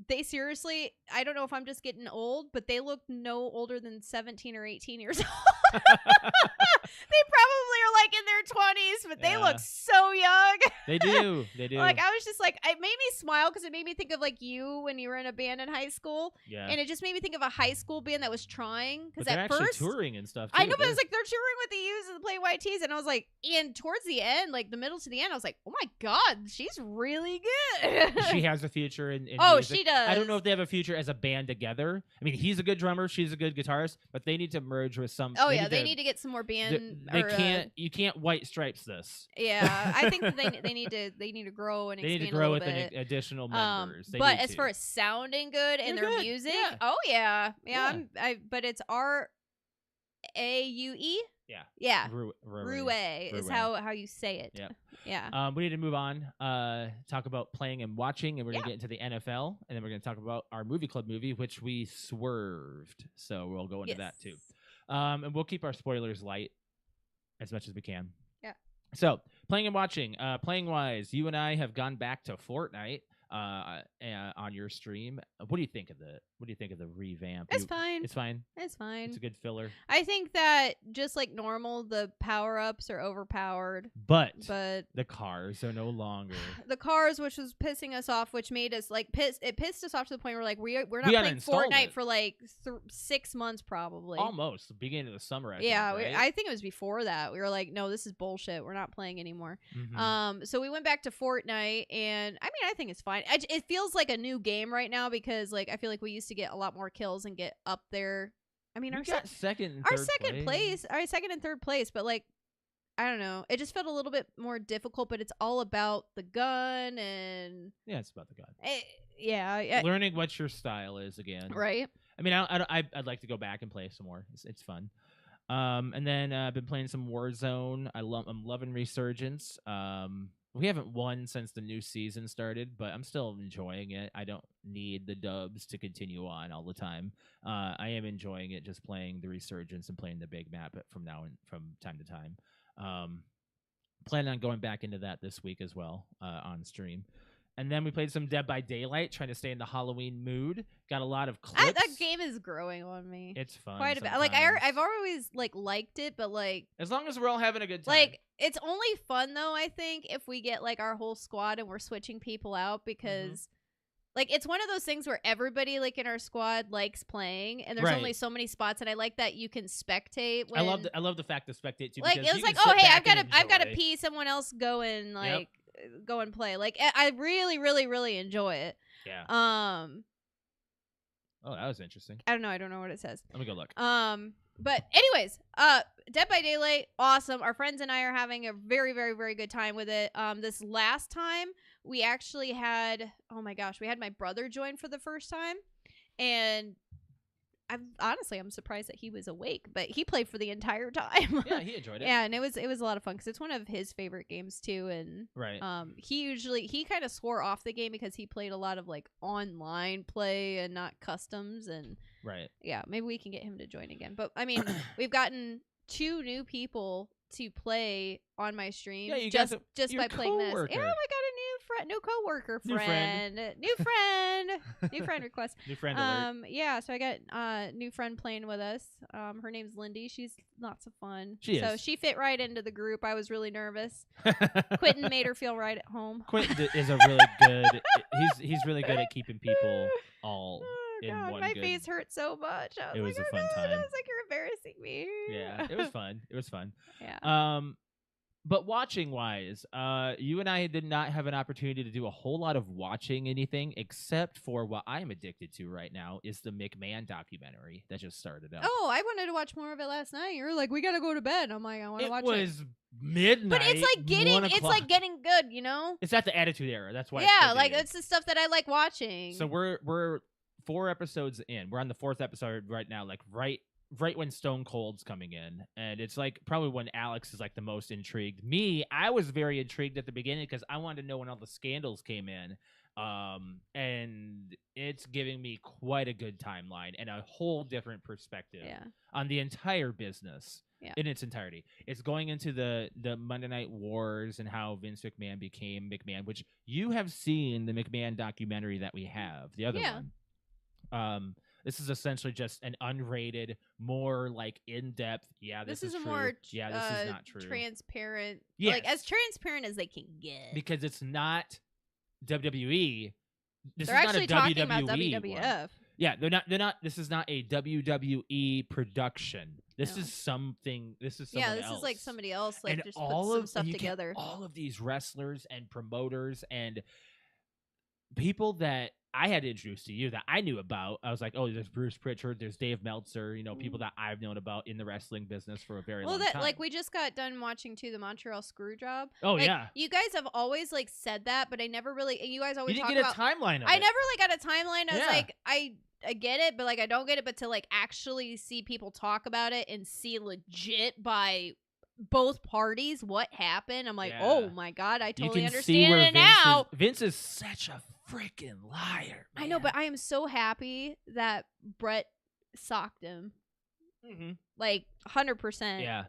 they seriously, I don't know if I'm just getting old, but they look no older than 17 or 18 years old. They probably are like in their 20s, but they look so young. They do. Like, I was just like, it made me smile because it made me think of like you when you were in a band in high school. Yeah. And it just made me think of a high school band that was trying. Because at first, actually touring and stuff. I know, but it was like they're touring with the Used and the Plain White Tees, and I was like, and towards the end, like the middle to the end, I was like, oh my God, she's really good. She has a future in music. She does. I don't know if they have a future as a band together. I mean, he's a good drummer, she's a good guitarist, but they need to merge with some. Oh yeah, they need to get some more band. You can't White Stripes this. Yeah, I think that they need to grow and expand a little bit. They need to grow with additional members. But as far as sounding good and their music, oh yeah. But it's RAUE. Yeah. Yeah. Rue is how you say it. Yep. Yeah. We need to move on. Talk about playing and watching, and we're gonna Yeah. get into the NFL, and then we're gonna talk about our movie club movie, which we swerved. So we'll go into that too. And we'll keep our spoilers light as much as we can. Yeah. So playing and watching. Playing wise, you and I have gone back to Fortnite on your stream. What do you think of the revamp? It's fine. It's fine. It's fine. It's a good filler. I think that just like normal, the power-ups are overpowered. But the cars are no longer the cars, which was pissing us off, which made us like pissed. It pissed us off to the point where like we're not playing Fortnite for like 6 months probably. Almost the beginning of the summer. I think, right? I think it was before that. We were like, no, this is bullshit. We're not playing anymore. Mhm. So we went back to Fortnite, and I mean, I think it's fine. It feels like a new game right now because like I feel like we used to get a lot more kills and get up there. I mean, We our got second and our third second place, our second and third place, but like I don't know, it just felt a little bit more difficult. But it's all about the gun and Yeah, it's about the gun. yeah, Learning what your style is again. right. I mean, I'd like to go back and play some more. It's fun. And then I've been playing some Warzone. I'm loving Resurgence. We haven't won since the new season started, but I'm still enjoying it. I don't need the dubs to continue on all the time. I am enjoying it, just playing the Resurgence and playing the big map from time to time. Plan on going back into that this week as well on stream. And then we played some Dead by Daylight, trying to stay in the Halloween mood. Got a lot of clips. That game is growing on me. It's fun. Quite a bit. Like I've always like liked it, but like as long as we're all having a good time. Like it's only fun though, I think, if we get like our whole squad and we're switching people out because like it's one of those things where everybody like in our squad likes playing and there's only so many spots, and I like that you can spectate when I love the fact to spectate too. Like because it's like, oh hey, I've got to pee, someone else go and like go and play. Like I really, really, really enjoy it. Yeah. Oh, that was interesting. I don't know what it says. Let me go look. But anyways, Dead by Daylight, awesome. Our friends and I are having a very, very, very good time with it. This last time we actually had, oh my gosh, we had my brother join for the first time, and I'm surprised that he was awake, but he played for the entire time. Yeah, he enjoyed it. Yeah, and it was a lot of fun because it's one of his favorite games too. And right, he kind of swore off the game because he played a lot of like online play and not customs. And right, yeah, maybe we can get him to join again. But I mean, we've gotten 2 new people to play on my stream just by playing this. Yeah, I got a new coworker friend. New friend request. New friend alert. Yeah, so I got new friend playing with us. Her name's Lindy. She's lots of fun. So she fit right into the group. I was really nervous. Quentin made her feel right at home. Quentin is a really good. He's really good at keeping people all in God, one. My face hurt so much. It was a fun time. I was like, you're embarrassing me. Yeah, it was fun. It was fun. Yeah. But watching wise, you and I did not have an opportunity to do a whole lot of watching anything except for what I'm addicted to right now is the McMahon documentary that just started up. Oh, I wanted to watch more of it last night. You were like, we gotta go to bed. I'm like, I want to watch it. It was midnight. But it's like getting good, you know? It's at the Attitude Era. That's why. Yeah, like it's the stuff that I like watching. So we're 4 episodes in. We're on the 4th episode right now, like right when Stone Cold's coming in, and it's like probably when Alex is like the most intrigued. I was very intrigued at the beginning because I wanted to know when all the scandals came in, and it's giving me quite a good timeline and a whole different perspective on the entire business in its entirety. It's going into the Monday Night Wars and how Vince McMahon became McMahon, which you have seen the McMahon documentary that we have, the other one. This is essentially just an unrated, more like in-depth. Yeah, this is a true. more this is not true. Transparent. Yes. Like as transparent as they can get. Because it's not WWE. They're actually talking about WWF. One. Yeah, they're not. This is not a WWE production. This is something. This is someone else. Is like somebody else. Like and just put some stuff together. All of these wrestlers and promoters and people that I had introduced to you that I knew about. I was like, oh, there's Bruce Pritchard, there's Dave Meltzer, people that I've known about in the wrestling business for a very long time. Like we just got done watching too the Montreal Screwjob. Oh like, yeah, you guys have always like said that, but I never really. You guys always you didn't talk get about a timeline. I never really got a timeline. I was like, get it, but like I don't get it. But to like actually see people talk about it and see legit by both parties what happened, I'm like, Yeah. oh my god, I You totally can see understand where it now. Vince is such a freaking liar. Man. I know, but I am so happy that Brett socked him. Mm-hmm. Like 100%. Yeah,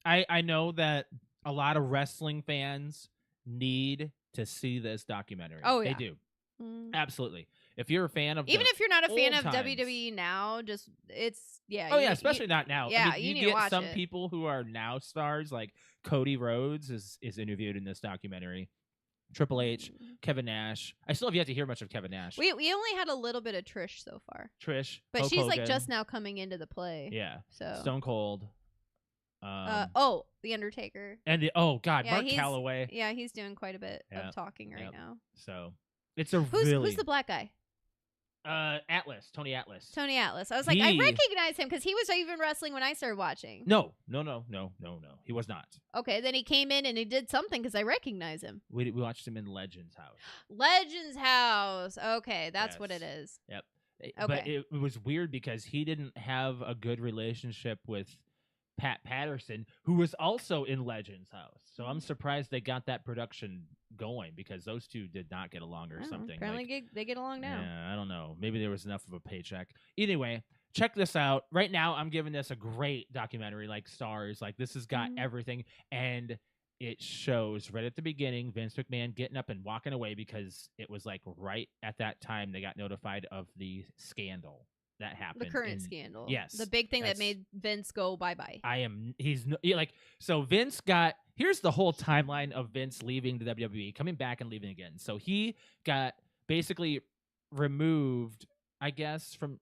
I know that a lot of wrestling fans need to see this documentary. Oh, They yeah. do. Mm. Absolutely. If you're a fan of Even if you're not a fan old of times. WWE now, just it's Oh yeah, especially not now. Yeah, I mean, you you need to get watch some it. people who are now stars, like Cody Rhodes is interviewed in this documentary. Triple H, Kevin Nash. I still have yet to hear much of Kevin Nash. We only had a little bit of Trish so far, Trish, but Hulk she's like Hogan. just now coming into the play. Yeah. So Stone Cold. The Undertaker. And Yeah, Mark Calloway. Yeah, he's doing quite a bit Yep, of talking right yep. now. So it's a Who's the black guy? Atlas, Tony Atlas. Tony Atlas. I was like, I recognize him because he was even wrestling when I started watching. No. He was not. Okay, then he came in and he did something because I recognize him. We watched him in Legends House. Legends House. Okay, that's what Yes. it is. Yep. Okay. But it was weird because he didn't have a good relationship with Pat Patterson, who was also in Legends House. So I'm surprised they got that production going because those two did not get along or something. Apparently they get along now. Yeah, I don't know. Maybe there was enough of a paycheck. Anyway, check this out. Right now, I'm giving this a great documentary, like stars. Like this has got everything, and it shows right at the beginning Vince McMahon getting up and walking away because it was like right at that time they got notified of the scandal that happened. The current scandal. Yes. The big thing that made Vince go bye-bye. So Vince here's the whole timeline of Vince leaving the WWE, coming back and leaving again. So he got basically removed, I guess, from,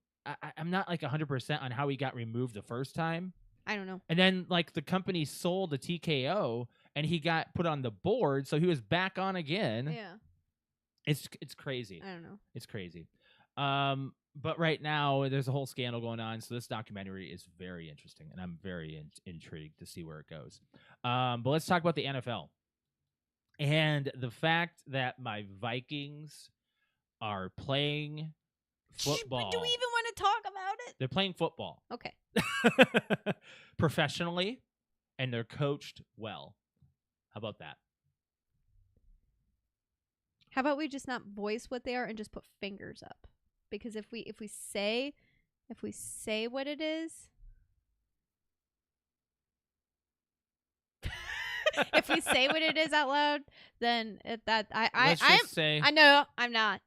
I'm not like 100% on how he got removed the first time. I don't know. And then like the company sold to TKO and he got put on the board. So he was back on again. Yeah. It's crazy. I don't know. It's crazy. But right now, there's a whole scandal going on, so this documentary is very interesting, and I'm very intrigued to see where it goes. But let's talk about the NFL. And the fact that my Vikings are playing football. Do we even want to talk about it? They're playing football. Okay. Professionally, and they're coached well. How about that? How about we just not voice what they are and just put fingers up? Because if we say what it is, if we say what it is out loud, then I know I'm not.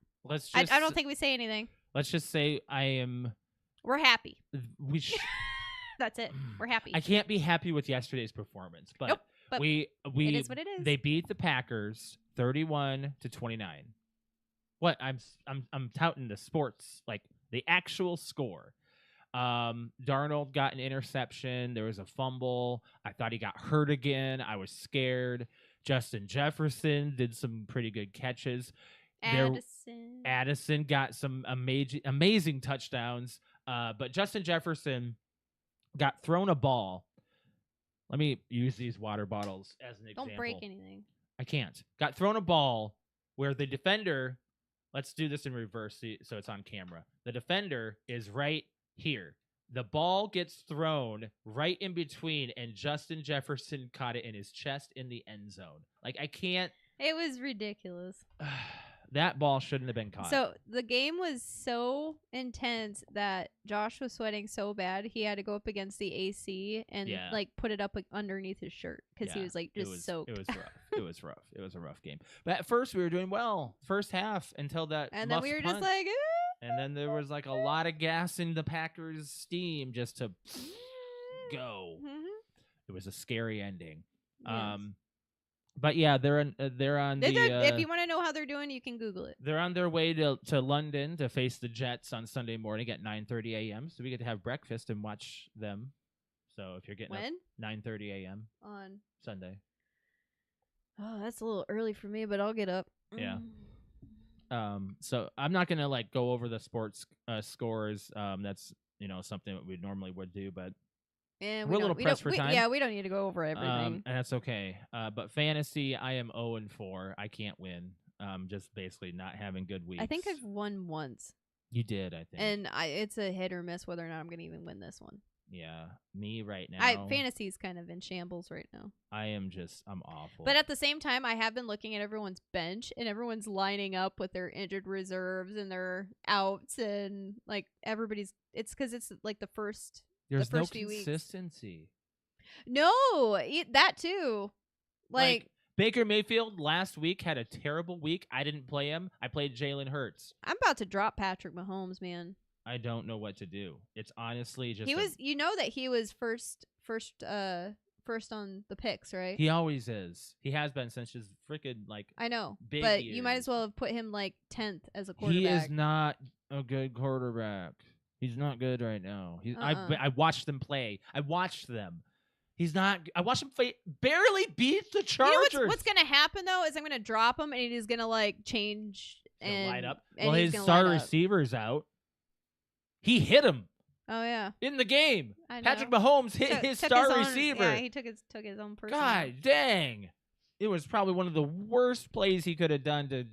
I don't think we say anything. Let's just say We're happy. That's it. We're happy. I can't be happy with yesterday's performance, but nope, but we it is what it is. They beat the Packers 31-29. What I'm touting the sports, like the actual score. Darnold got an interception. There was a fumble. I thought he got hurt again. I was scared. Justin Jefferson did some pretty good catches. Addison got some amazing touchdowns. But Justin Jefferson got thrown a ball. Let me use these water bottles as an example. Don't break anything. I can't. Got thrown a ball where the defender, let's do this in reverse so it's on camera. The defender is right here. The ball gets thrown right in between, and Justin Jefferson caught it in his chest in the end zone. Like, I can't. It was ridiculous. That ball shouldn't have been caught. So the game was so intense that Josh was sweating so bad he had to go up against the AC and like put it up like, underneath his shirt because he was like just soaked. It was rough. It was rough. It was a rough game. But at first we were doing well, first half until that. And then we were just like, and then there was like a lot of gas in the Packers' steam just to go. Mm-hmm. It was a scary ending. Yes. But yeah, they're on if you want to know how they're doing, you can Google it. They're on their way to London to face the Jets on Sunday morning at 9:30 a.m. So we get to have breakfast and watch them. So if you're getting when? 9:30 a.m. on Sunday. Oh, that's a little early for me, but I'll get up. Yeah. So I'm not gonna like go over the sports scores. That's something that we normally would do, but. And we're a little pressed for time. Yeah, we don't need to go over everything. And that's okay. But fantasy, I am 0-4. I can't win. Just basically not having good weeks. I think I've won once. You did, I think. And it's a hit or miss whether or not I'm going to even win this one. Yeah, me right now. Fantasy's kind of in shambles right now. I'm awful. But at the same time, I have been looking at everyone's bench, and everyone's lining up with their injured reserves and their outs, and like everybody's. It's because it's like the first. There's the no first few weeks. consistency. No, that too. Like Baker Mayfield last week had a terrible week. I didn't play him. I played Jalen Hurts. I'm about to drop Patrick Mahomes, man. I don't know what to do. It's honestly just you know that he was first on the picks, right? He always is. He has been since his freaking I know, big but years. you might as well have put him like 10th as a quarterback. He is not a good quarterback. He's not good right now. I watched them play. I watched them. He's not. I watched him barely beat the Chargers. You know what's gonna happen though is I'm gonna drop him and he's gonna like change and light up. And well, his star receiver's out. He hit him. Oh yeah. In the game, I know. Patrick Mahomes hit his star receiver. Yeah, he took his own person. God dang! It was probably one of the worst plays he could have done to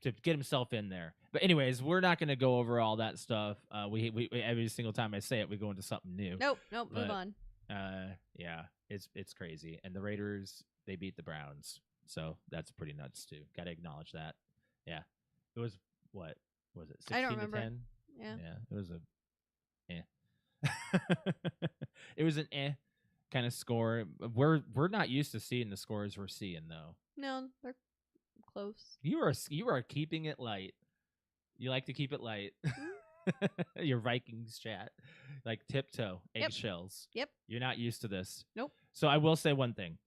get himself in there. But anyways, we're not going to go over all that stuff. We every single time I say it, we go into something new. Nope. Move on. Yeah, it's crazy. And the Raiders, they beat the Browns, so that's pretty nuts too. Got to acknowledge that. Yeah, it was what was it? 16 I don't remember. To 10? Yeah, it was it was an kind of score. We're not used to seeing the scores we're seeing though. No, they're close. You are keeping it light. You like to keep it light. Your Vikings chat, like tiptoe eggshells. Yep. You're not used to this. Nope. So I will say one thing.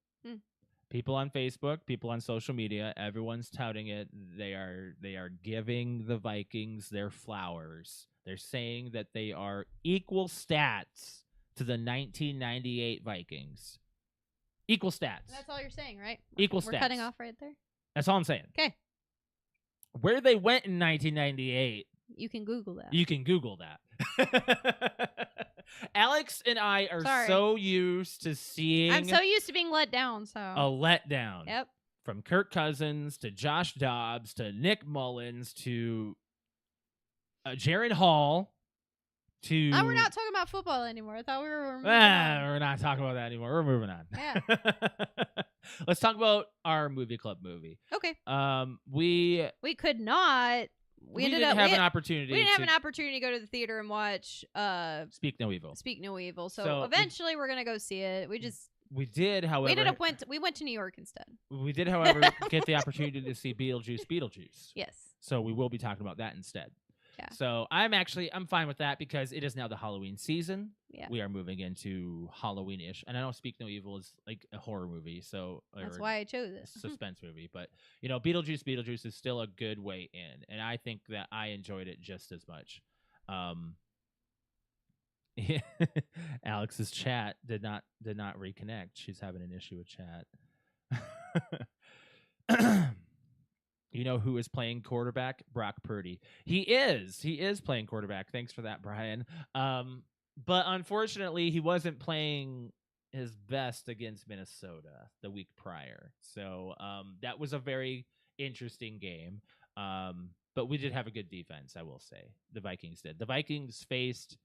People on Facebook, people on social media, everyone's touting it. They are giving the Vikings their flowers. They're saying that they are equal stats to the 1998 Vikings. Equal stats. That's all you're saying, right? Equal We're stats. cutting off right there. That's all I'm saying. Okay. Where they went in 1998. You can Google that. You can Google that. Alex and I are so used to seeing. I'm so used to being let down. So a letdown. Yep. From Kirk Cousins to Josh Dobbs to Nick Mullins to Jared Hall to. Oh, we're not talking about football anymore. I thought we were. We're not talking about that anymore. We're moving on. Yeah. Let's talk about our movie club movie. Okay. We could not. We didn't have an opportunity to go to the theater and watch Speak No Evil. Speak No Evil. So eventually we're gonna go see it. We did, however. We went to New York instead. We did, however, get the opportunity to see Beetlejuice. Yes. So we will be talking about that instead. Yeah. So I'm fine with that because it is now the Halloween season. Yeah. We are moving into Halloween-ish. And I know Speak No Evil is like a horror movie, so that's why I chose it. Suspense movie. But Beetlejuice is still a good way in. And I think that I enjoyed it just as much. Alex's chat did not reconnect. She's having an issue with chat. You know who is playing quarterback? Brock Purdy. He is playing quarterback. Thanks for that, Brian. But unfortunately, he wasn't playing his best against Minnesota the week prior. So that was a very interesting game. But we did have a good defense, I will say. The Vikings did. The Vikings faced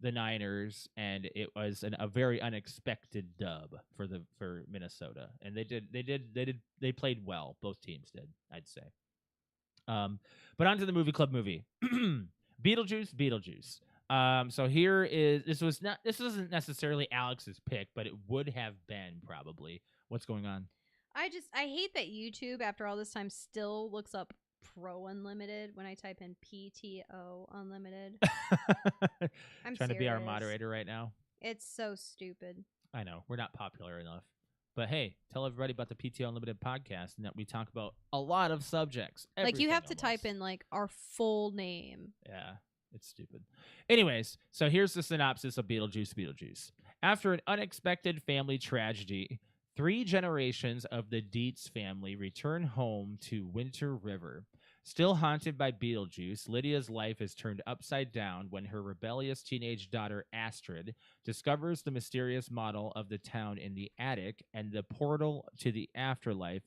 the Niners, and it was a very unexpected dub for Minnesota. And they played well. Both teams did, I'd say. But on to the movie club movie. Beetlejuice. So here is this isn't necessarily Alex's pick, but it would have been probably. What's going on? I hate that YouTube after all this time still looks up Pro Unlimited when I type in PTOUnlimited. I'm trying to be our serious. moderator right now. It's so stupid. I know we're not popular enough, but hey, tell everybody about the PTOUnlimited podcast and that we talk about a lot of subjects. Like you have to type in like our full name. Yeah, it's stupid. Anyways, so here's the synopsis of Beetlejuice. After an unexpected family tragedy, 3 generations of the Dietz family return home to Winter River. Still haunted by Beetlejuice, Lydia's life is turned upside down when her rebellious teenage daughter Astrid discovers the mysterious model of the town in the attic, and the portal to the afterlife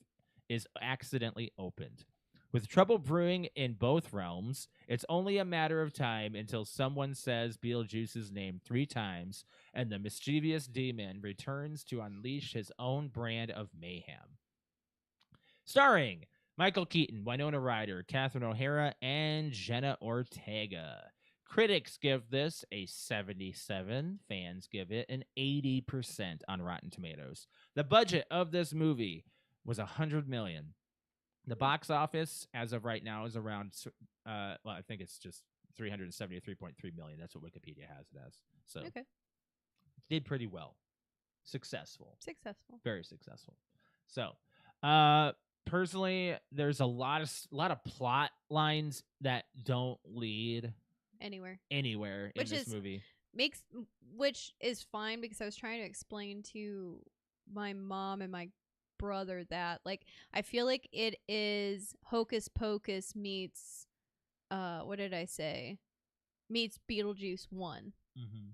is accidentally opened. With trouble brewing in both realms, it's only a matter of time until someone says Beetlejuice's name 3 times and the mischievous demon returns to unleash his own brand of mayhem. Starring Michael Keaton, Winona Ryder, Catherine O'Hara, and Jenna Ortega. Critics give this a 77. Fans give it an 80% on Rotten Tomatoes. The budget of this movie was $100 million. The box office, as of right now, is around, I think it's just $373.3 million. That's what Wikipedia has it as. So, Okay. Did pretty well. Successful. Very successful. So, personally, there's a lot of plot lines that don't lead anywhere in this movie. Which is fine, because I was trying to explain to my mom and my brother that, like, I feel like it is Hocus Pocus meets what did I say? Meets Beetlejuice 1. Mm-hmm.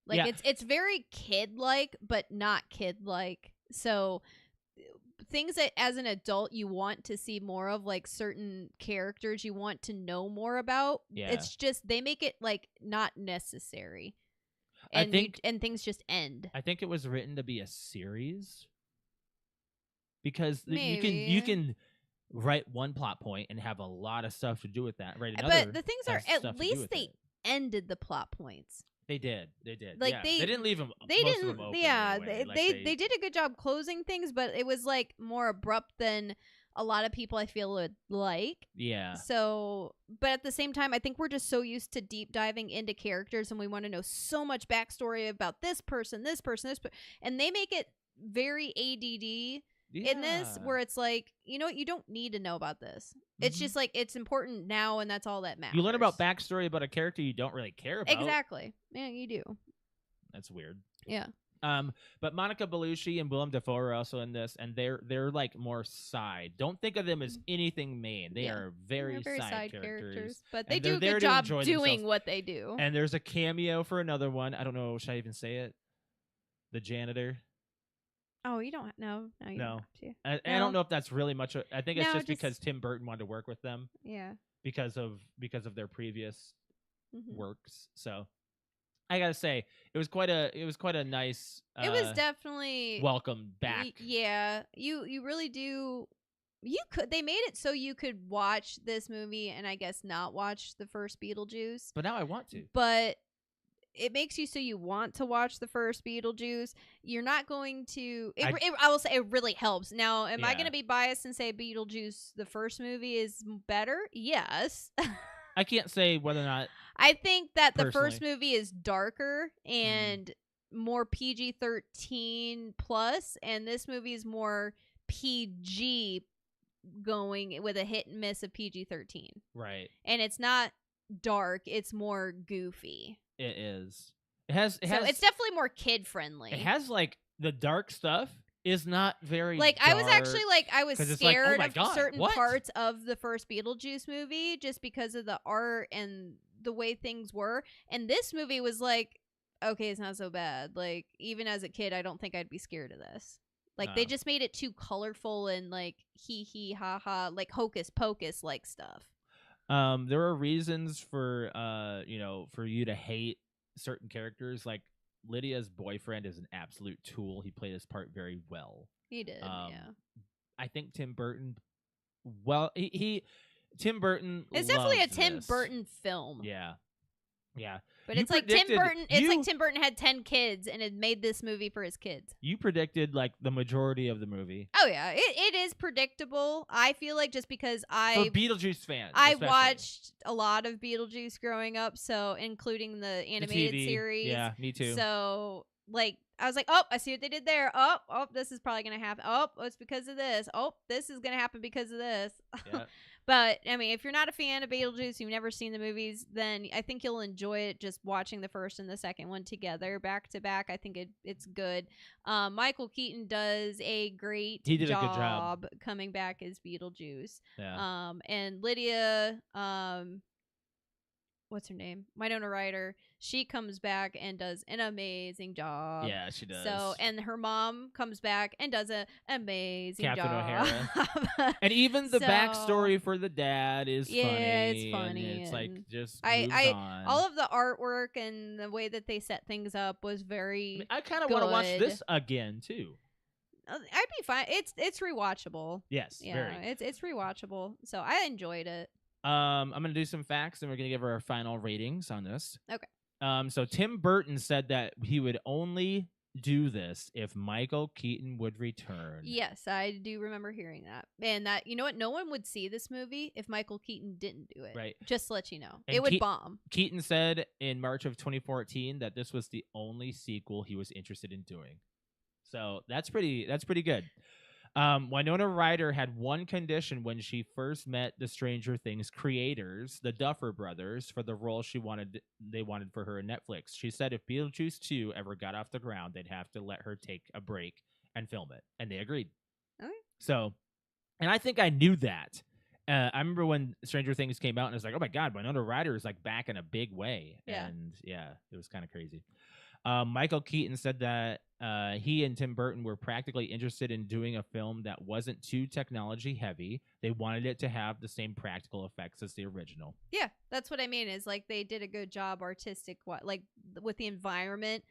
Like, yeah. it's very kid-like, but not kid-like. So things that as an adult you want to see more of, like certain characters you want to know more about. Yeah. It's just they make it like not necessary. And and things just end. I think it was written to be a series. Because Maybe. you can write one plot point and have a lot of stuff to do with that. Right? But the things are, at least they ended the plot points. They did. Like, yeah. They didn't leave them. They most didn't. Of them open Yeah, anyway. they did a good job closing things, but it was like more abrupt than a lot of people I feel would like. Yeah. So, but at the same time, I think we're just so used to deep diving into characters, and we want to know so much backstory about this person, and they make it very ADD. Yeah. In this, where it's like, you know what, you don't need to know about this. It's just like, it's important now, and that's all that matters. You learn about backstory about a character you don't really care about. Exactly. Yeah, you do. That's weird. Yeah. But Monica Bellucci and Willem Dafoe are also in this, and they're like more side. Don't think of them as anything main. They are very side characters. But they do a good job doing what they do. And there's a cameo for another one. I don't know. Should I even say it? The janitor. Oh, you don't know. No, you don't have to. I don't know if that's really much. I think it's No, just because Tim Burton wanted to work with them. Yeah. Because of their previous works. So I gotta say, it was quite a nice. It was definitely welcome back. Yeah, you really do. They made it so you could watch this movie and I guess not watch the first Beetlejuice. But now I want to. But it makes you so you want to watch the first Beetlejuice. You're not going to. I will say it really helps. Now, am I going to be biased and say Beetlejuice, the first movie, is better? Yes. I can't say whether or not. I think that the personally. first movie is darker and more PG-13 plus, and this movie is more PG, going with a hit and miss of PG-13. Right. And it's not dark; it's more goofy. It is. It has. So it's definitely more kid friendly. It has like the dark stuff is not very like dark, I was actually like I was scared like, oh my God, of certain what? parts of the first Beetlejuice movie just because of the art and the way things were. And this movie was like, okay, it's not so bad. Like, even as a kid, I don't think I'd be scared of this. Like, they just made it too colorful and like hee ha ha, like Hocus Pocus like stuff. There are reasons for for you to hate certain characters. Like Lydia's boyfriend is an absolute tool. He played his part very well. He did. Yeah. I think Tim Burton. Well, Tim Burton. It's definitely a Tim this. Burton film. Yeah. Yeah. But it's like Tim Burton. It's like Tim Burton had 10 kids and had made this movie for his kids. You predicted like the majority of the movie. Oh yeah, it is predictable. I feel like just because for Beetlejuice fans, I watched a lot of Beetlejuice growing up, so including the animated series. Yeah, me too. So like I was like, oh, I see what they did there. Oh, this is probably gonna happen. Oh, it's because of this. Oh, this is gonna happen because of this. Yeah. But, I mean, if you're not a fan of Beetlejuice, you've never seen the movies, then I think you'll enjoy it just watching the first and the second one together, back to back. I think it's good. Michael Keaton does a great a good job coming back as Beetlejuice. Yeah. And Lydia, what's her name? Winona Ryder. She comes back and does an amazing job. Yeah, she does. So, and her mom comes back and does an amazing Captain job. O'Hara. And even the So- backstory for the dad is Yeah, funny. it's and funny, it's like and just moves on. all of the artwork and the way that they set things up was very. I kind of want to watch good. this again too. I'd be fine. It's rewatchable. Yes, Yeah, very. it's rewatchable. So I enjoyed it. I'm gonna do some facts, and we're gonna give our final ratings on this. Okay. So Tim Burton said that he would only do this if Michael Keaton would return. Yes, I do remember hearing that. And that, you know what? No one would see this movie if Michael Keaton didn't do it. Right. Just to let you know. And It would bomb. Keaton said in March of 2014 that this was the only sequel he was interested in doing. So that's pretty good. Winona Ryder had one condition when she first met the Stranger Things creators, the Duffer Brothers, for the role they wanted for her in Netflix. She said if Beetlejuice 2 ever got off the ground, they'd have to let her take a break and film it, and they agreed. Okay. So, and I think I knew that. I remember when Stranger Things came out, and I was like, "Oh my God, Winona Ryder is like back in a big way." Yeah. And yeah, it was kind of crazy. Michael Keaton said that he and Tim Burton were practically interested in doing a film that wasn't too technology heavy. They wanted it to have the same practical effects as the original. Yeah, that's what I mean. Is like they did a good job like with the environment.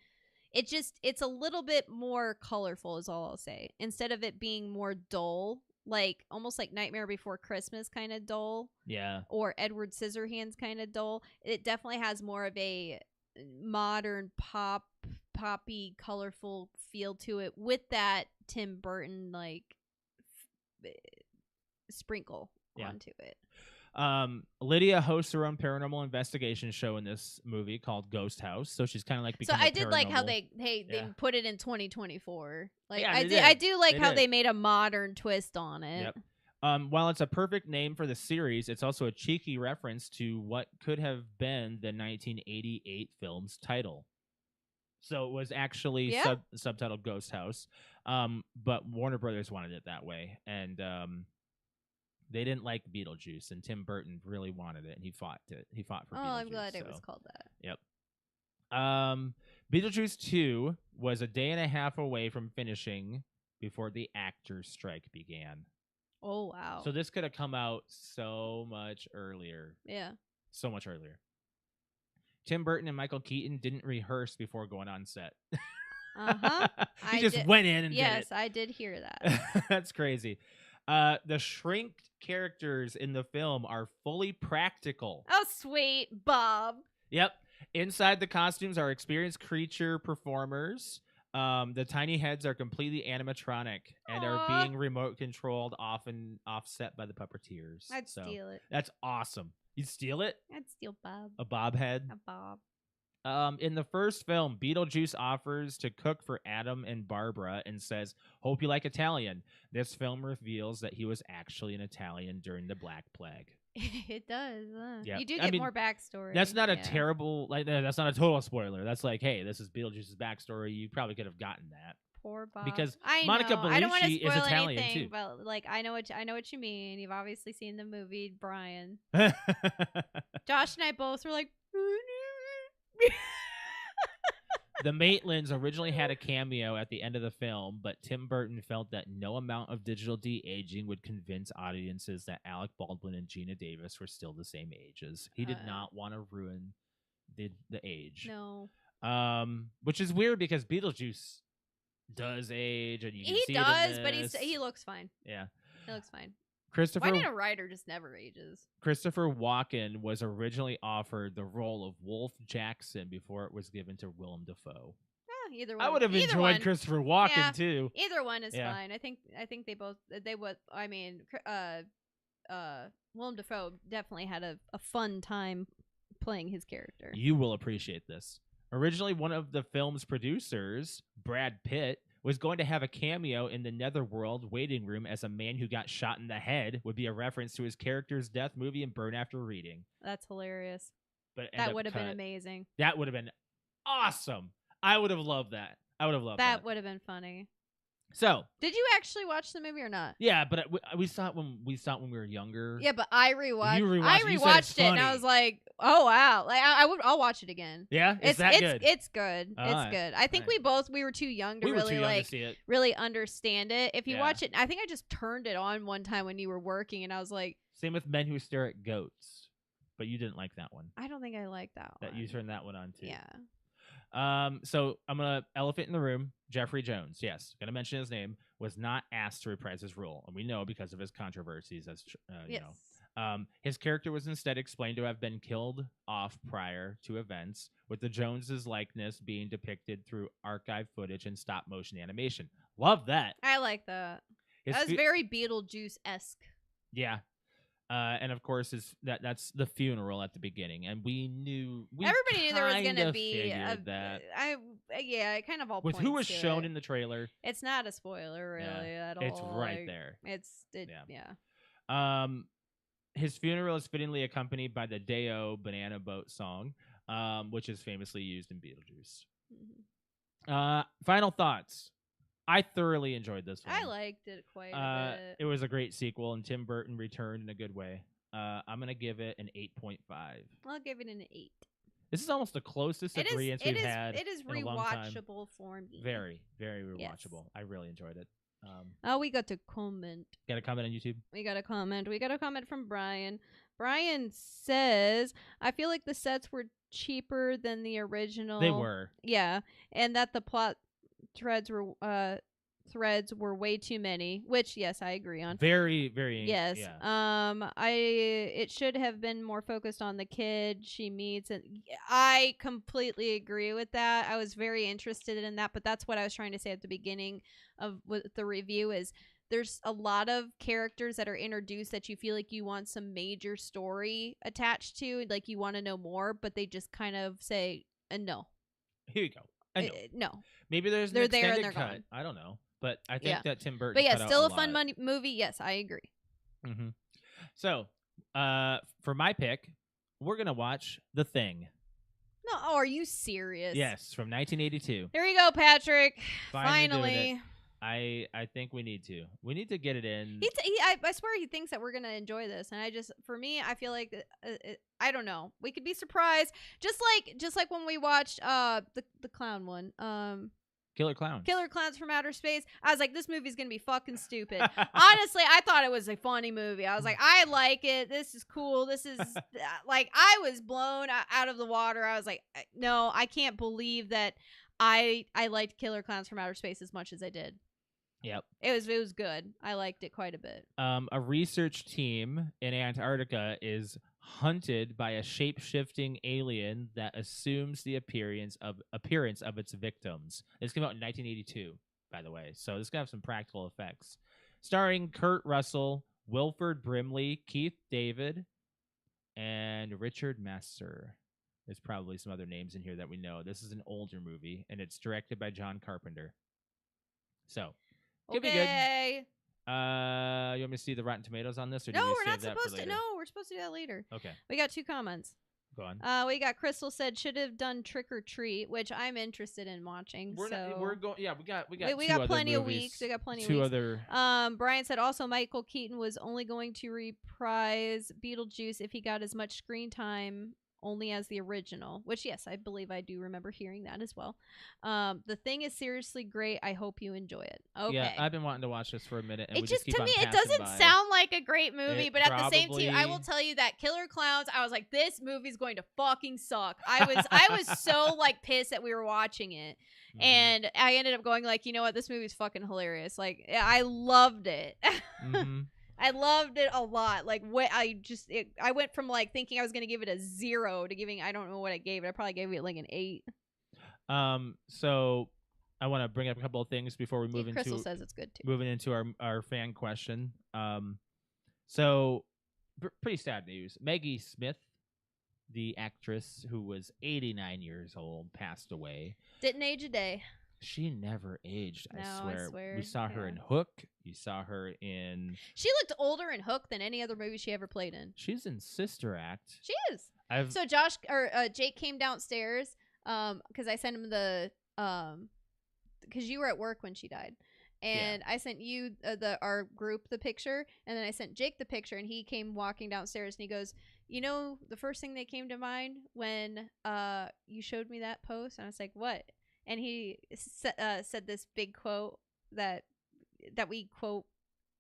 It's a little bit more colorful is all I'll say. Instead of it being more dull, like almost like Nightmare Before Christmas kind of dull. Yeah. Or Edward Scissorhands kind of dull. It definitely has more of a modern poppy colorful feel to it with that Tim Burton like sprinkle onto it. Lydia hosts her own paranormal investigation show in this movie called Ghost House, so she's kind of like so I did like how they put it in 2024. Like yeah, I do like how did. they made a modern twist on it. Yep. While it's a perfect name for the series, it's also a cheeky reference to what could have been the 1988 film's title. So it was actually subtitled Ghost House, but Warner Brothers wanted it that way, and they didn't like Beetlejuice, and Tim Burton really wanted it, and he fought for Beetlejuice. Oh, I'm glad it was called that. Yep. Beetlejuice 2 was a day and a half away from finishing before the actors' strike began. Oh, wow. So this could have come out so much earlier. Yeah. So much earlier. Tim Burton and Michael Keaton didn't rehearse before going on set. Uh-huh. He just went in and did it. Yes, I did hear that. That's crazy. The shrinked characters in the film are fully practical. Oh, sweet, Bob. Yep. Inside the costumes are experienced creature performers. The tiny heads are completely animatronic and are being remote controlled, often offset by the puppeteers. I'd steal it. That's awesome. You'd steal it? I'd steal Bob. A bob head? A Bob. In the first film, Beetlejuice offers to cook for Adam and Barbara and says, "Hope you like Italian." This film reveals that he was actually an Italian during the Black Plague. It does. Yeah. You do get more backstory. That's not a terrible, that's not a total spoiler. That's like, hey, this is Beetlejuice's backstory. You probably could have gotten that. Poor Bob. Because I Monica know. I don't want to Bellucci is spoil Italian anything, too. but like I know what you mean. You've obviously seen the movie Brian. Josh and I both were like. The Maitlands originally had a cameo at the end of the film, but Tim Burton felt that no amount of digital de-aging would convince audiences that Alec Baldwin and Gina Davis were still the same ages. He did not want to ruin the age. No. Which is weird because Beetlejuice does age, and you can see it in but this. he looks fine. Yeah. He looks fine. Winona Ryder just never ages. Christopher Walken was originally offered the role of Wolf Jackson before it was given to Willem Dafoe. Either one. I would have enjoyed Christopher Walken too. Either one is fine. I think they would. I mean, Willem Dafoe definitely had a fun time playing his character. You will appreciate this. Originally, one of the film's producers, Brad Pitt, was going to have a cameo in the Netherworld waiting room as a man who got shot in the head, would be a reference to his character's death movie and Burn After Reading. That's hilarious. But that would have been amazing. That would have been awesome. I would have loved that. That would have been funny. So Did you actually watch the movie or not? yeah, but we saw it when we were younger. Yeah, but I rewatched. You rewatched I it, you said it's rewatched it, and I funny. was like, "Oh wow!" Like I'll watch it again. Yeah, it's that good. It's good. Alright, It's good. I think alright. we were too young to We were really too young like to see it. really understand it. If you Yeah. watch it, I think I just turned it on one time when you were working, and I was like, Same with Men Who Stare at Goats, but you didn't like that one. I don't think I like that one. That you turned that one on too. Yeah. So I'm gonna elephant in the room. Jeffrey Jones, yes, gonna mention his name, was not asked to reprise his role, and we know because of his controversies. As you Yes. know, his character was instead explained to have been killed off prior to events, with the Joneses' likeness being depicted through archive footage and stop motion animation. Love that. I like that. His That was fu- very Beetlejuice-esque. yeah. And of course, that's the funeral at the beginning, and we Everybody knew there was kinda gonna be figured that it kind of all with points who was to shown it. in the trailer. It's not a spoiler really at all. It's right like, there. Yeah. His funeral is fittingly accompanied by the Day-O Banana Boat song, which is famously used in Beetlejuice. Mhm. Final thoughts. I thoroughly enjoyed this one. I liked it quite a bit. It was a great sequel, and Tim Burton returned in a good way. I'm going to give it an 8.5. I'll give it an 8. This is almost the closest agreement we've had It is in a long time. rewatchable for me. Very, very Yes. rewatchable. I really enjoyed it. Oh, we got to comment. Got a comment on YouTube? We got a comment from Brian. Brian says, I feel like the sets were cheaper than the original. They were. Yeah. And that the plot threads were way too many, which yes, I agree on. Very, very. Yes. Yeah. It should have been more focused on the kid she meets, and I completely agree with that. I was very interested in that, but that's what I was trying to say at the beginning of with the review is there's a lot of characters that are introduced that you feel like you want some major story attached to, like you want to know more, but they just kind of say no. Here you go. I know. No. Maybe there's They're an there and extended they're cut. gone. I don't know. But I think Yeah. that Tim Burton But yeah, cut out still a a fun lot. movie. Yes, I agree. Mm-hmm. So, for my pick, we're going to watch The Thing. No, oh, are you serious? Yes, from 1982. Here we go, Patrick. Finally doing it. I think we need to. We need to get it in. I swear he thinks that we're gonna enjoy this, and for me, I feel like I don't know. We could be surprised, just like when we watched the clown one, Killer Clowns. Killer Clowns from Outer Space. I was like, this movie's gonna be fucking stupid. Honestly, I thought it was a funny movie. I was like, I like it. This is cool. This is like I was blown out of the water. I was like, no, I can't believe that I liked Killer Clowns from Outer Space as much as I did. Yep. It was good. I liked it quite a bit. A research team in Antarctica is hunted by a shape-shifting alien that assumes the appearance of its victims. This came out in 1982, by the way, so this is gonna have some practical effects. Starring Kurt Russell, Wilford Brimley, Keith David, and Richard Masur. There's probably some other names in here that we know. This is an older movie, and it's directed by John Carpenter. So. Could be good. Okay. You want me to see the Rotten Tomatoes on this, or do No, we we're save not that supposed for to. later? No, we're supposed to do that later. Okay, We got 2 comments. go on. We got Crystal said should have done Trick or Treat, which I'm interested in watching. We're going. Yeah, we got. we two got other plenty of movies, weeks. We got plenty of two weeks. other. Brian said also Michael Keaton was only going to reprise Beetlejuice if he got as much screen time only as the original, which yes, I believe I do remember hearing that as well. The Thing is seriously great. I hope you enjoy it. Okay. Yeah, I've been wanting to watch this for a minute, and It we just keep to on me it passing doesn't by. sound like a great movie, It but at the same time, I will probably- tell you that Killer Clowns, I was like, this movie's going to fucking suck. I was so like pissed that we were watching it. Mhm. And I ended up going like, you know what, this movie's fucking hilarious. Like I loved it. Mhm. I loved it a lot. Like I went from like thinking I was gonna give it a 0 to giving, I don't know what I gave it. I probably gave it like an 8. So I want to bring up a couple of things before we move into Crystal says it's good too. moving into our fan question. So pretty sad news. Maggie Smith, the actress who was 89 years old, passed away. Didn't age a day. She never aged. No, I I swear. swear, We saw her yeah. in Hook. You saw her in. She looked older in Hook than any other movie she ever played in. She's in Sister Act. She is. I've. So Jake came downstairs because I sent him the because you were at work when she died, And I sent you our group the picture, and then I sent Jake the picture, and he came walking downstairs, and he goes, "You know, the first thing that came to mind when you showed me that post?" And I was like, "What?" And he said this big quote that we quote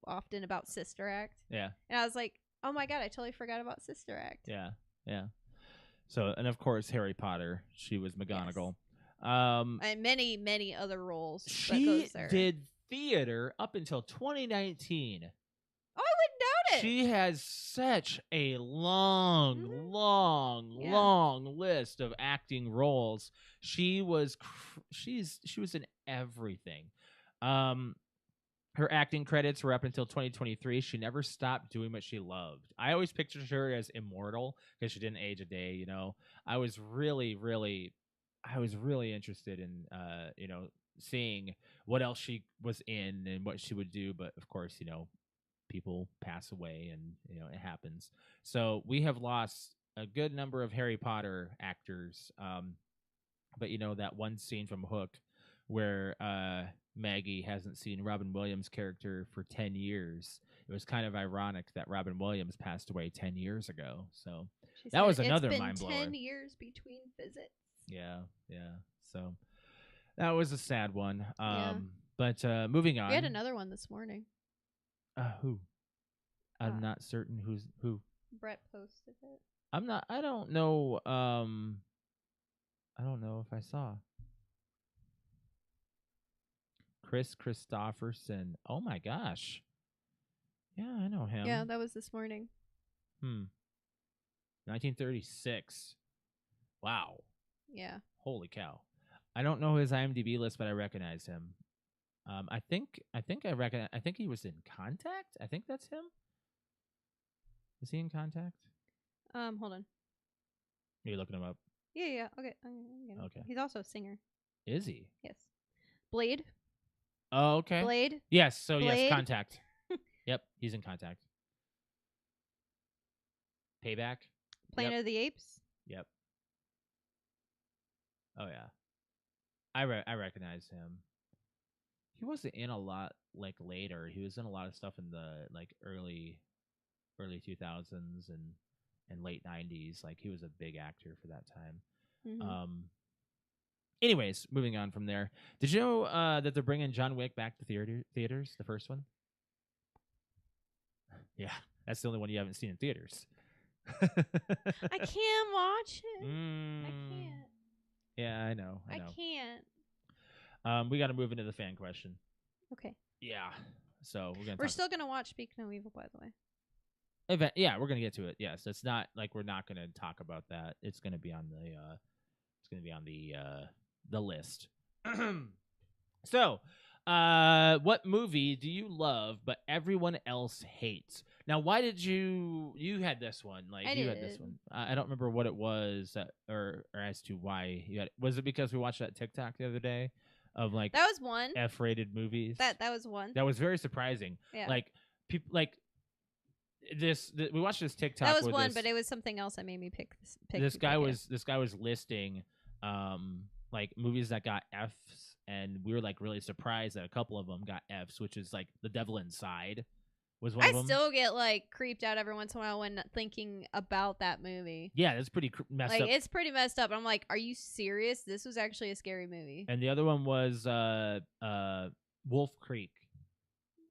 often about Sister Act. Yeah. And I was like, "Oh my god, I totally forgot about Sister Act." Yeah. Yeah. So, and of course, Harry Potter. She was McGonagall. Yes. And many other roles. She did theater up until 2019. Oh, I wouldn't doubt it. She has such a long list of acting roles. She was in everything. Her acting credits were up until 2023. She never stopped doing what she loved. I always pictured her as immortal because she didn't age a day. You know, I was really interested in seeing what else she was in and what she would do. But of course, people pass away and it happens. So we have lost a good number of Harry Potter actors. But that one scene from Hook where Maggie hasn't seen Robin Williams' character for 10 years. It was kind of ironic that Robin Williams passed away 10 years ago. So that was another mind blower. 10 years between visits. Yeah. So that was a sad one. But moving on. We had another one this morning. Who? I'm not certain who. Brett posted it. I don't know. I don't know if I saw. Chris Christopherson. Oh my gosh. Yeah, I know him. Yeah, that was this morning. 1936. Wow. Yeah. Holy cow. I don't know his IMDb list, but I recognize him. I think he was in Contact. I think that's him. Is he in Contact? Hold on. Are you looking him up? Yeah. Okay. Okay. He's also a singer. Is he? Yes. Blade. Oh, okay. Blade. Yes. So Blade. Yes, Contact. Yep, he's in Contact. Payback. Planet of the Apes. Yep. Oh yeah. I recognize him. He wasn't in a lot later. He was in a lot of stuff in the early 2000s and late 90s. He was a big actor for that time. Mm-hmm. Anyways, moving on from there. Did you know that they're bringing John Wick back to theaters? The first one. Yeah, that's the only one you haven't seen in theaters. I can't watch it. I can't. Yeah, I know. I can't. We got to move into the fan question. Okay. Yeah. So we're still gonna watch Speak No Evil, by the way. Yeah, we're gonna get to it. Yes, it's not we're not gonna talk about that. It's gonna be on the list. So, what movie do you love but everyone else hates? Now, why did you had this one? Had this one. I don't remember what it was, or as to why you had. Was it because we watched that TikTok the other day of that was one F-rated movies? That was one. That was very surprising. Yeah. People we watched this TikTok. That was one, but it was something else that made me pick this guy was listing movies that got Fs, and we were really surprised that a couple of them got Fs, which is The Devil Inside was one of them. I still get creeped out every once in a while when thinking about that movie. Yeah, that's pretty messed up. It's pretty messed up. I'm like, are you serious? This was actually a scary movie. And the other one was Wolf Creek,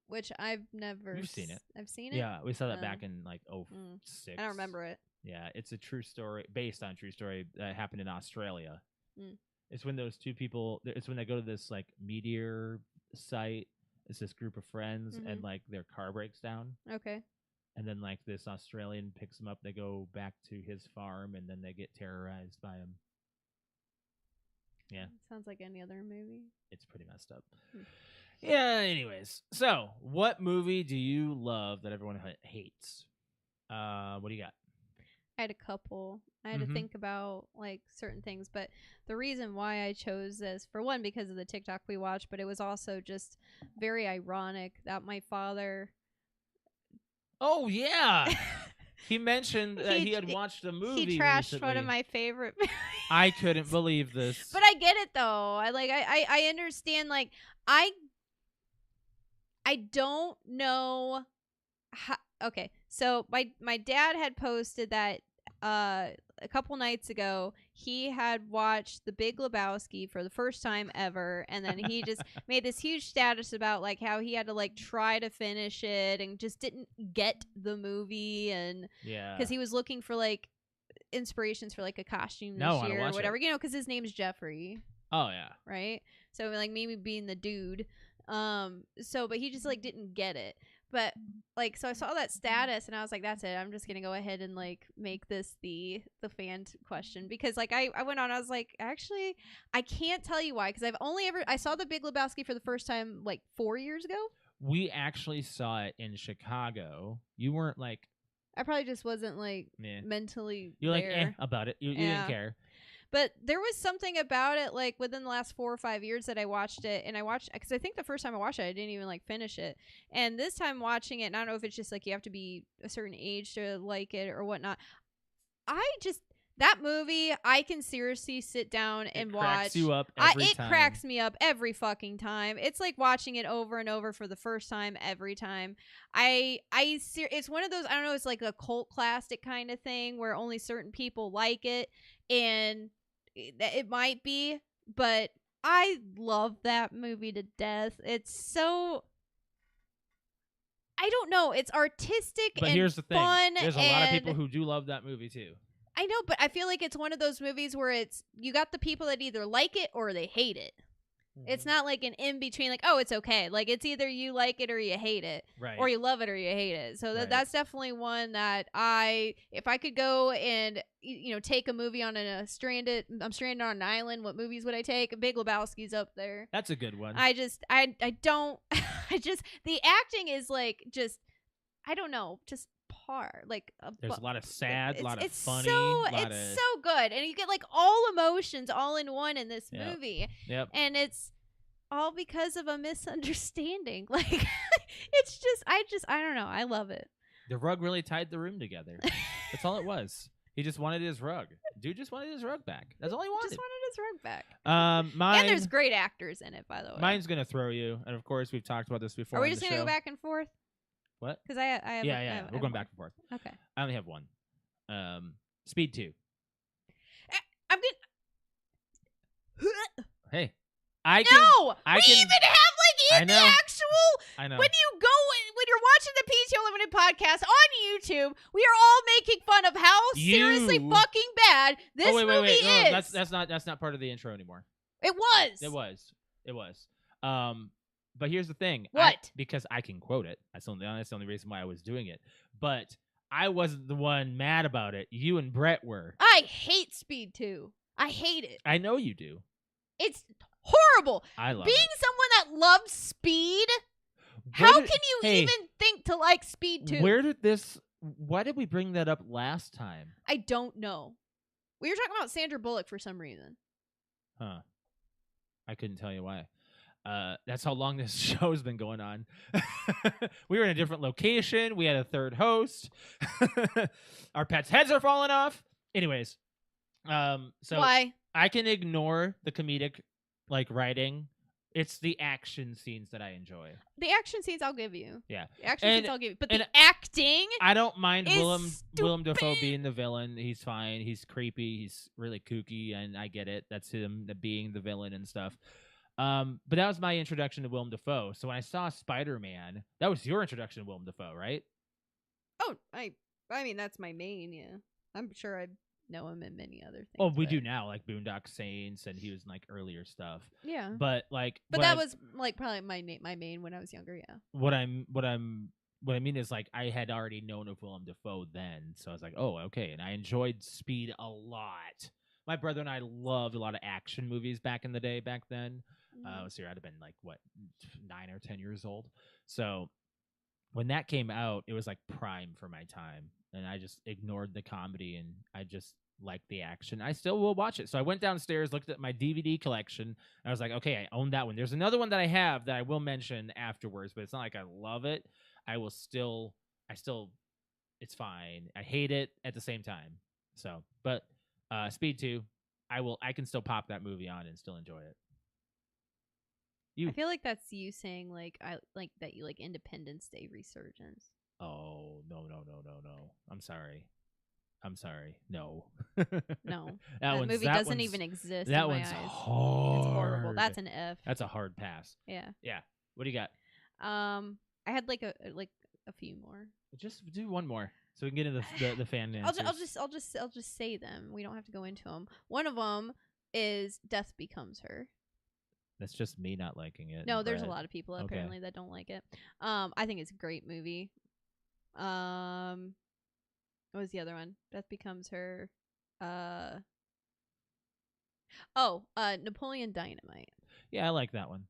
which I've never. You've seen it? I've seen it. Yeah, we saw that back in 2006. I don't remember it. Yeah, it's a true story based on a true story that happened in Australia. It's when those two people. It's when they go to this meteor site. It's this group of friends, and their car breaks down. Okay. And then this Australian picks them up. They go back to his farm, and then they get terrorized by him. Yeah. Sounds like any other movie. It's pretty messed up. Yeah. Anyways, so what movie do you love that everyone hates? What do you got? I had a couple. I had to think about certain things, but the reason why I chose this, for one, because of the TikTok we watched, but it was also just very ironic that my father. Oh yeah, he mentioned that he had watched a movie. He trashed recently. one of my favorite movies. I couldn't believe this, but I get it though. I understand. I don't know how. Okay, so my dad had posted that a couple nights ago he had watched The Big Lebowski for the first time ever, and then he just made this huge status about like how he had to like try to finish it and just didn't get the movie, and Yeah. because he was looking for like inspirations for like a costume No, I this wanna year or watch whatever, it. you know, because his name's Jeffrey, Oh yeah. right? So like maybe being the dude. But he just like didn't get it. But like so I saw that status and I was like, that's it. I'm just gonna go ahead and like make this the fan question, because like I went on, I was like, actually I can't tell you why, because I saw The Big Lebowski for the first time like 4 years ago. We actually saw it in Chicago. You weren't like, I probably just wasn't like meh. mentally You're like there. about it. You Yeah. didn't care. But there was something about it, like within the last 4 or 5 years that I watched it, and I watched because I think the first time I watched it, I didn't even like finish it, and this time watching it, and I don't know if it's just like you have to be a certain age to like it or whatnot. That movie, I can seriously sit down and watch. Cracks you up every It time. cracks me up every fucking time. It's like watching it over and over for the first time every time. It's one of those, I don't know, it's like a cult classic kind of thing where only certain people like it, and it might be, but I love that movie to death. It's so, I don't know, it's artistic But and here's the thing. fun. There's a lot of and people who do love that movie too. I know, but I feel like it's one of those movies where it's you got the people that either like it or they hate it. It's not like an in between, like, oh, it's okay. Like, it's either you like it or you hate it, Right. or you love it or you hate it. So Right. that's definitely one that if I could go and take a movie on I'm stranded on an island, what movies would I take? Big Lebowski's up there. That's a good one. I don't. The acting is like just, I don't know, just par. Like There's a lot of sad, a lot of it's funny. It's so good, and you get like all emotions all in one in this Yep. movie. Yep. And it's all because of a misunderstanding. Like it's just, I don't know. I love it. The rug really tied the room together. That's all it was. He just wanted his rug. Dude just wanted his rug back. That's all he wanted. Just wanted his rug back. Mine. And there's great actors in it, by the way. Mine's gonna throw you, and of course we've talked about this before. Are we on just the gonna show. go back and forth? What? Because I have. Yeah. We're going back and forth. Okay. I only have one. Speed 2. I'm good. Hey, I can even have I like in the know. actual. I know. When you're watching the PTO Limited podcast on YouTube, we are all making fun of how seriously fucking bad this movie no, is. that's not part of the intro anymore. It was. It was. But here's the thing. What? Because I can quote it. That's the only reason why I was doing it. But I wasn't the one mad about it. You and Brett were. I hate Speed 2. I hate it. I know you do. It's horrible. I love Being it. someone that loves Speed, how can you even think to like Speed 2? Why did we bring that up last time? I don't know. We were talking about Sandra Bullock for some reason. Huh. I couldn't tell you why. That's how long this show's been going on. We were in a different location. We had a third host. Our pets' heads are falling off. Anyways, so Why? I can ignore the comedic writing. It's the action scenes that I enjoy. The action scenes I'll give you. Yeah. The action scenes I'll give you. But the and acting, I don't mind is Willem Dafoe being the villain. He's fine. He's creepy. He's really kooky, and I get it. That's him being the villain and stuff. But that was my introduction to Willem Dafoe. So when I saw Spider-Man, that was your introduction to Willem Dafoe, right? oh, I mean, that's my main, yeah. I'm sure I know him in many other things. Oh, we do now, like Boondock Saints, and he was in earlier stuff. Yeah. But that was probably my main when I was younger, yeah. What I mean is I had already known of Willem Dafoe then, so I was like, oh, okay, and I enjoyed Speed a lot. My brother and I loved a lot of action movies back in the day. Back then, so I'd have been 9 or 10 years old. So when that came out, it was prime for my time, and I just ignored the comedy, and I just liked the action. I still will watch it. So I went downstairs, looked at my DVD collection, and I was like, okay, I own that one. There's another one that I have that I will mention afterwards, but it's not like I love it. It's fine. I hate it at the same time. So, but Speed 2, I can still pop that movie on and still enjoy it. I feel like that's you saying like I like that you like Independence Day resurgence. Oh no. I'm sorry. No. No, that that one's, movie that doesn't one's, even exist that in my one's eyes. hard. It's horrible. That's an F. That's a hard pass. Yeah. Yeah. What do you got? I had like a few more. Just do one more so we can get into the fan answers. I'll just say them. We don't have to go into them. One of them is Death Becomes Her. That's just me not liking it. No, there's a Brett. lot of people apparently that don't like it. I think it's a great movie. What was the other one? Death Becomes Her. Napoleon Dynamite. Yeah, I like that one.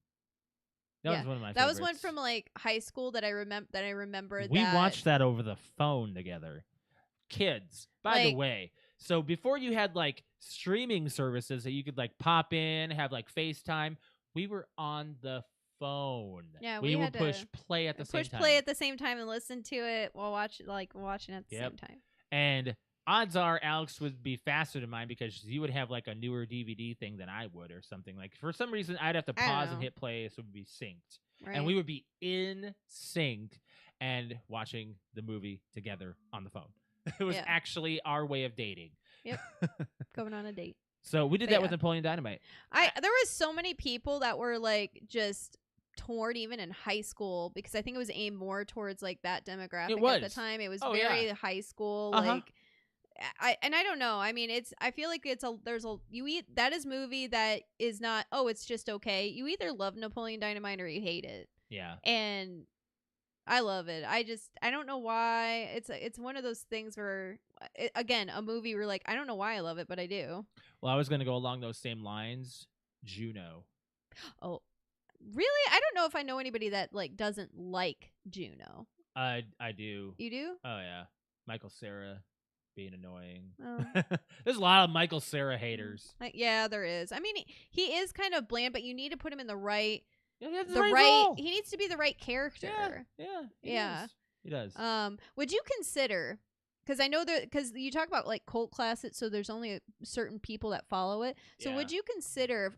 That was one of my That favorites. was one from like high school that I remember. We watched that over the phone together. Kids, by the way. So before you had like streaming services that you could like pop in, have like FaceTime, we were on the phone. Yeah, we would had push play at the same time. Push play at the same time and listen to it while watching at the same time. And odds are Alex would be faster than mine because you would have like a newer DVD thing than I would or something. Like for some reason, I'd have to pause and hit play so it would be synced. Right. And we would be in sync and watching the movie together on the phone. It was actually our way of dating. Yep. Going on a date. So we did that with Napoleon Dynamite. There was so many people that were like just torn even in high school because I think it was aimed more towards like that demographic at the time. It was very high school like I don't know. I mean, I feel like that is movie that is not, it's just okay. You either love Napoleon Dynamite or you hate it. Yeah. And I love it. I don't know why. It's one of those things where again, a movie where like I don't know why I love it, but I do. Well, I was going to go along those same lines. Juno. Oh, really? I don't know if I know anybody that like doesn't like Juno. I do. You do? Oh yeah. Michael Cera being annoying. Oh. There's a lot of Michael Cera haters. Yeah, there is. I mean, he is kind of bland, but you need to put him in the right. Yeah, the right role. He needs to be the right character. Yeah. He does. Would you consider? Because I know because you talk about like cult classics, so there's only certain people that follow it. So would you consider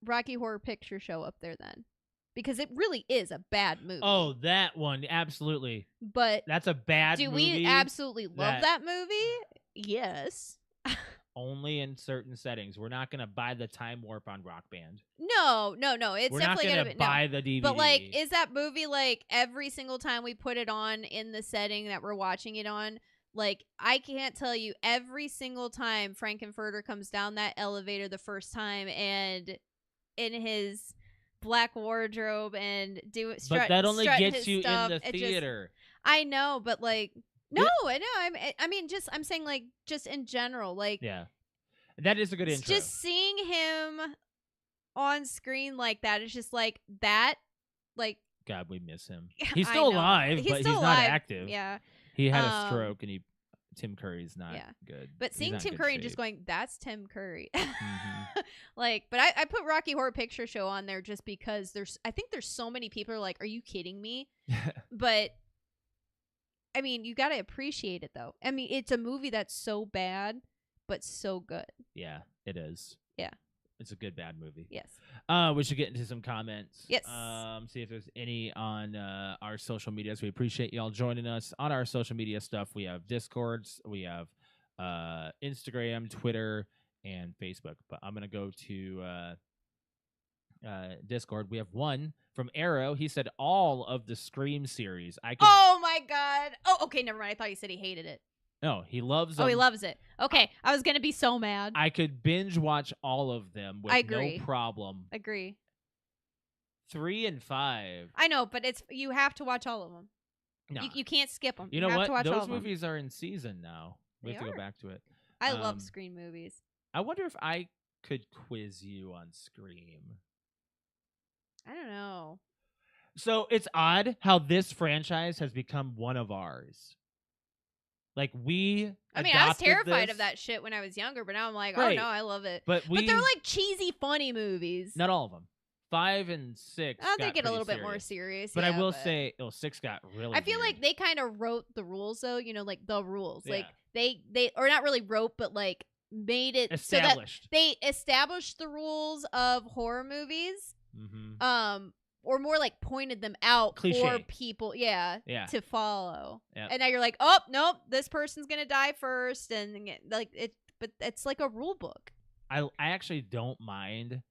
Rocky Horror Picture Show up there then? Because it really is a bad movie. Oh, that one, absolutely. But that's a bad movie. Do we absolutely love that movie? Yes. Only in certain settings. We're not gonna buy the Time Warp on Rock Band. No. It's We're definitely not gonna buy the DVD. But like, is that movie like every single time we put it on in the setting that we're watching it on? Like, I can't tell you every single time Frankenfurter comes down that elevator the first time and in his black wardrobe and but that only gets you stuff. in the theater. I know, but like. No, I know. I mean, I'm saying like just in general, like that is a good intro. Just seeing him on screen like that is just like that. Like God, we miss him. He's still alive, but he's not active. Yeah, he had a stroke, and Tim Curry's not good. But seeing Tim Curry and just going, that's Tim Curry. Mm-hmm. Like, but I put Rocky Horror Picture Show on there just because I think there's so many people who are like, are you kidding me? But. I mean, you got to appreciate it, though. I mean, it's a movie that's so bad, but so good. Yeah, it is. Yeah. It's a good, bad movie. Yes. We should get into some comments. Yes. See if there's any on our social medias. We appreciate y'all joining us on our social media stuff. We have Discords. We have Instagram, Twitter, and Facebook. But I'm going to go to Discord. We have one from Arrow. He said all of the Scream series. Oh my God. Oh, okay. Never mind. I thought you said he hated it. No, he loves them. Oh, he loves it. Okay. I was going to be so mad. I could binge watch all of them with no problem. Agree. 3 and 5. I know, but you have to watch all of them. No. You can't skip them. You know have what? To watch Those all of movies are in season now. We have to go back to it. I love Scream movies. I wonder if I could quiz you on Scream. I don't know. So it's odd how this franchise has become one of ours. Like I was terrified of that shit when I was younger, but now I'm like, right. Oh no, I love it. But they're like cheesy, funny movies. Not all of them. 5 and 6. They get a little bit more serious. But I will say, 6 got really. I feel weird. like they kind of wrote the rules, though. You know, like the rules. Yeah. Like they or not really wrote, but like made it Established. so that they established the rules of horror movies. Mm-hmm. Or more like pointed them out Cliche. for people, Yeah. to follow. Yep. And now you're like, oh nope, this person's gonna die first, and like it. But it's like a rule book. I actually don't mind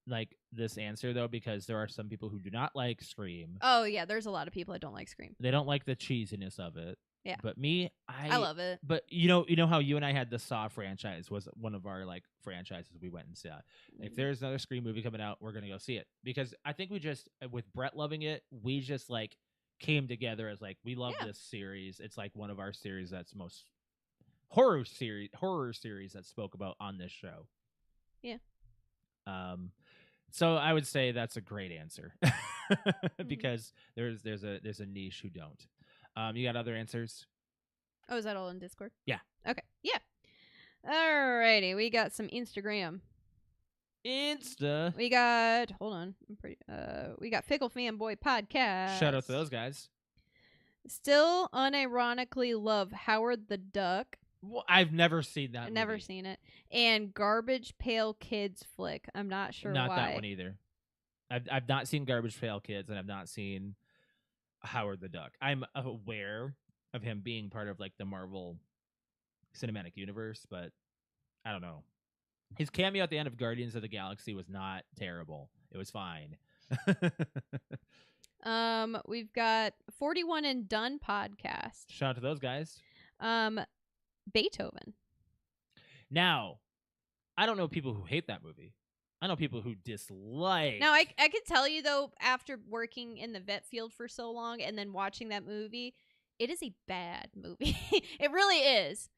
like this answer though, because there are some people who do not like Scream. Oh yeah, there's a lot of people that don't like Scream. They don't like the cheesiness of it. Yeah. But me, I love it. But you know how you and I had the Saw franchise was one of our like franchises we went and saw. If there's another Scream movie coming out, we're gonna go see it, because I think we just, with Brett loving it, we just like came together as like, we love this series. It's like one of our series that's most horror series that spoke about on this show. Yeah. So I would say that's a great answer because there's a niche who don't. You got other answers? Oh, is that all in Discord? Yeah. Okay. Yeah. Alrighty, we got some Instagram. Insta. We got, hold on, we got Fickle Fanboy Podcast. Shout out to those guys. Still unironically love Howard the Duck. Well, I've never seen that. Never seen it. And Garbage Pail Kids flick. I'm not sure not why. Not that one either. I've not seen Garbage Pail Kids, and I've not seen Howard the Duck. I'm aware of him being part of like the Marvel Cinematic Universe, but I don't know. His cameo at the end of Guardians of the Galaxy was not terrible. It was fine. We've got 41 and Done Podcast. Shout out to those guys. Beethoven. Now, I don't know people who hate that movie. I know people who dislike. Now, I could tell you, though, after working in the vet field for so long and then watching that movie, it is a bad movie. It really is.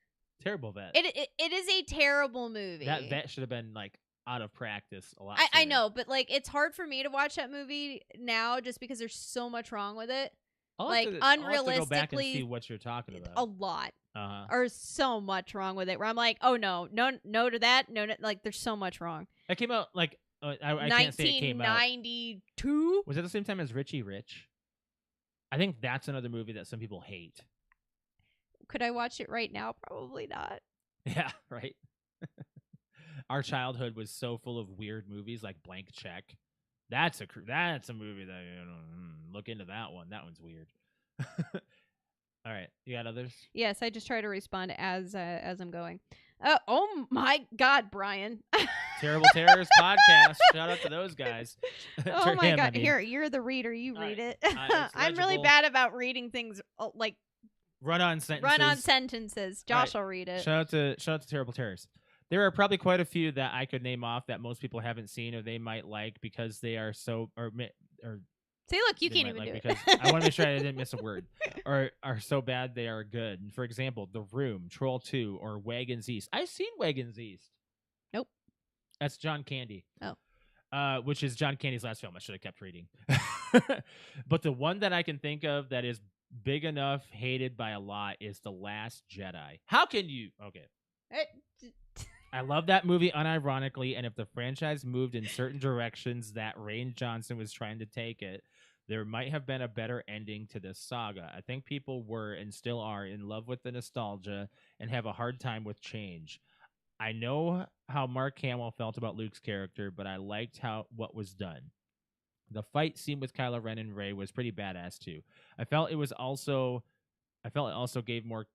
Terrible vet. It is a terrible movie. That vet should have been, like, out of practice a lot. I know, but, like, it's hard for me to watch that movie now just because there's so much wrong with it. I'll like, have to unrealistically, go back and see what you're talking about. A lot. Uh-huh. Or so much wrong with it where I'm like, oh, no to that. No, like, there's so much wrong. That came out, like, I can't say it came out. 1992? Was it the same time as Richie Rich? I think that's another movie that some people hate. Could I watch it right now? Probably not. Yeah, right? Our childhood was so full of weird movies like Blank Check. That's a movie that, look into that one. That one's weird. All right, you got others? Yes, I just try to respond as I'm going. Oh my God, Brian! Terrible Terrors Podcast. Shout out to those guys. Oh my God! Here, you're the reader. You read it. I'm really bad about reading things like run-on sentences. Josh will read it. Shout out to Terrible Terrors. There are probably quite a few that I could name off that most people haven't seen or they might like because they are so or see, look, you can't even do because it. I want to make sure I didn't miss a word. Or are so bad they are good. For example, The Room, Troll 2, or Wagons East. I've seen Wagons East. Nope. That's John Candy. Oh. Which is John Candy's last film. I should have kept reading. But the one that I can think of that is big enough, hated by a lot, is The Last Jedi. How can you? Okay. I love that movie unironically, and if the franchise moved in certain directions that Rian Johnson was trying to take it, there might have been a better ending to this saga. I think people were and still are in love with the nostalgia and have a hard time with change. I know how Mark Hamill felt about Luke's character, but I liked what was done. The fight scene with Kylo Ren and Rey was pretty badass too. I felt it also gave more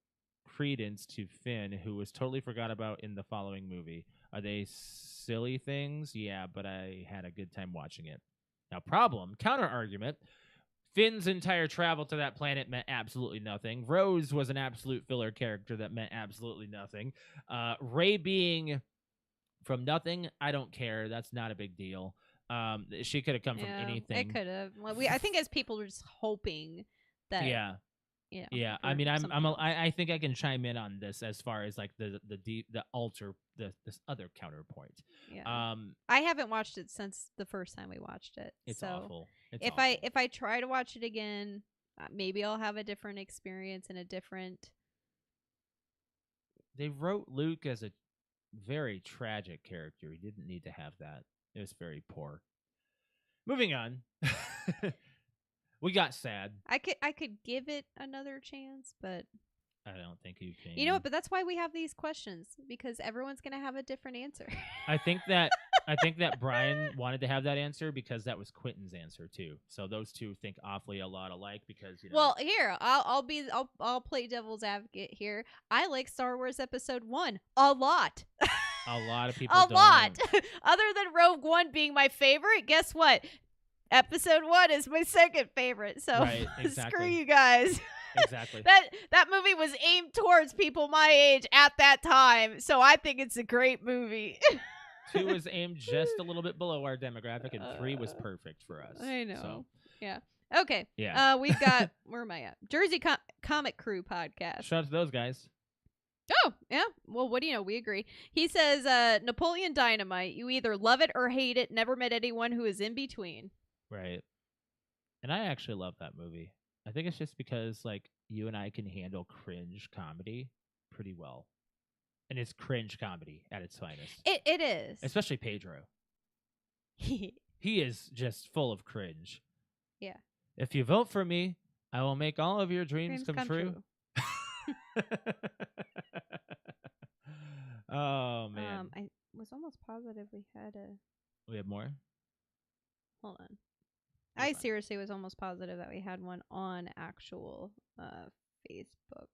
credence to Finn, who was totally forgot about in the following movie. Are they silly things? Yeah, but I had a good time watching it. Now, counter argument, Finn's entire travel to that planet meant absolutely nothing. Rose was an absolute filler character that meant absolutely nothing. Rey being from nothing, I don't care. That's not a big deal. She could have come from anything. It could have. Well, I think as people were just hoping that. Yeah. Yeah, I mean, I think I can chime in on this as far as like this other counterpoint. Yeah. I haven't watched it since the first time we watched it. It's so awful. If I try to watch it again, maybe I'll have a different experience and a different. They wrote Luke as a very tragic character. He didn't need to have that. It was very poor. Moving on. We got sad. I could give it another chance, but I don't think you can. You know what? But that's why we have these questions, because everyone's gonna have a different answer. I think that Brian wanted to have that answer because that was Quentin's answer too. So those two think awfully a lot alike because Well, here I'll play devil's advocate here. I like Star Wars Episode 1 a lot. a lot of people a don't. lot. Other than Rogue One being my favorite, guess what? Episode 1 is my second favorite. So Right, exactly. screw you guys. Exactly. that movie was aimed towards people my age at that time, so I think it's a great movie. 2 was aimed just a little bit below our demographic, and 3 was perfect for us. I know. So, Yeah. Okay. yeah. We've got where am I at? Jersey Comic Crew podcast. Shout out to those guys. Oh, yeah. Well, what do you know? We agree. He says, Napoleon Dynamite. You either love it or hate it. Never met anyone who is in between. Right. And I actually love that movie. I think it's just because like you and I can handle cringe comedy pretty well. And it's cringe comedy at its finest. It is. Especially Pedro. He is just full of cringe. Yeah. If you vote for me, I will make all of your dreams come true. Oh man. I was almost positive we had a We have more? hold on. You're I fine. seriously was almost positive that we had one on actual Facebook.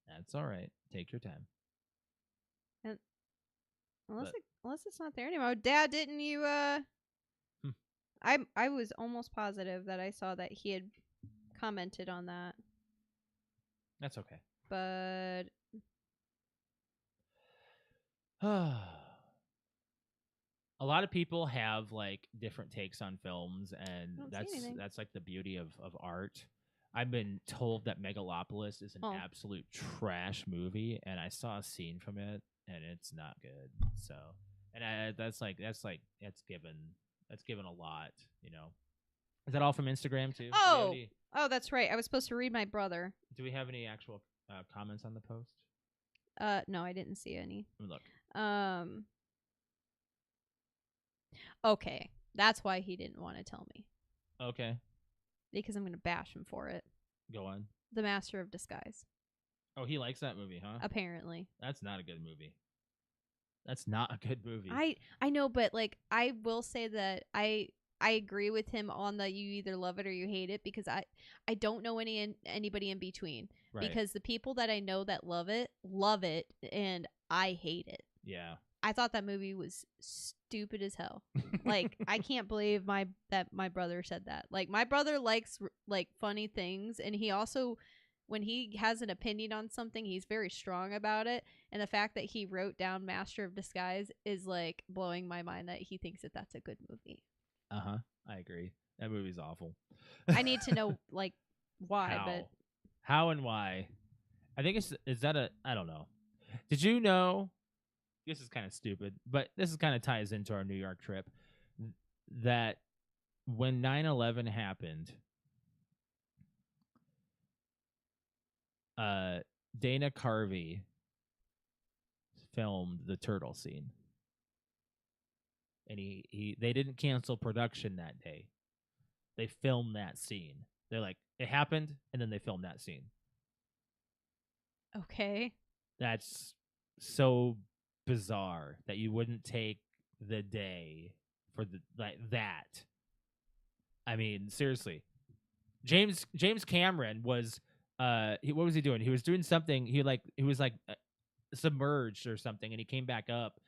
That's all right. Take your time. Unless it's not there anymore. Dad, didn't you I was almost positive that I saw that he had commented on that. That's okay. But A lot of people have like different takes on films, and I don't see anything. that's like the beauty of art. I've been told that Megalopolis is an absolute trash movie, and I saw a scene from it, and it's not good. So, and that's given a lot, you know. Is that all from Instagram too? Oh, that's right. I was supposed to read my brother. Do we have any actual comments on the post? No, I didn't see any. Let me look. Okay, that's why he didn't want to tell me. Okay, Because I'm gonna bash him for it. go on. The Master of Disguise. Oh, he likes that movie, huh? Apparently. That's not a good movie. That's not a good movie. I know, but like I will say that I agree with him on the you either love it or you hate it, because I don't know anybody in between. Right. Because the people that I know that love it, and I hate it. Yeah. I thought that movie was stupid as hell. Like, I can't believe that my brother said that. Like, my brother likes like funny things, and he also, when he has an opinion on something, he's very strong about it. And the fact that he wrote down Master of Disguise is like blowing my mind that he thinks that that's a good movie. I agree. That movie's awful. I need to know like why, how and why. I think I don't know. Did you know? This is kind of stupid, but this is kind of ties into our New York trip. That when 9/11 happened, Dana Carvey filmed the turtle scene, and they didn't cancel production that day. They filmed that scene. They're like, it happened, and then they filmed that scene. Okay. That's so bizarre that you wouldn't take the day for that. I mean, seriously. James Cameron was what was he doing? He was doing something. He was submerged or something, and he came back up,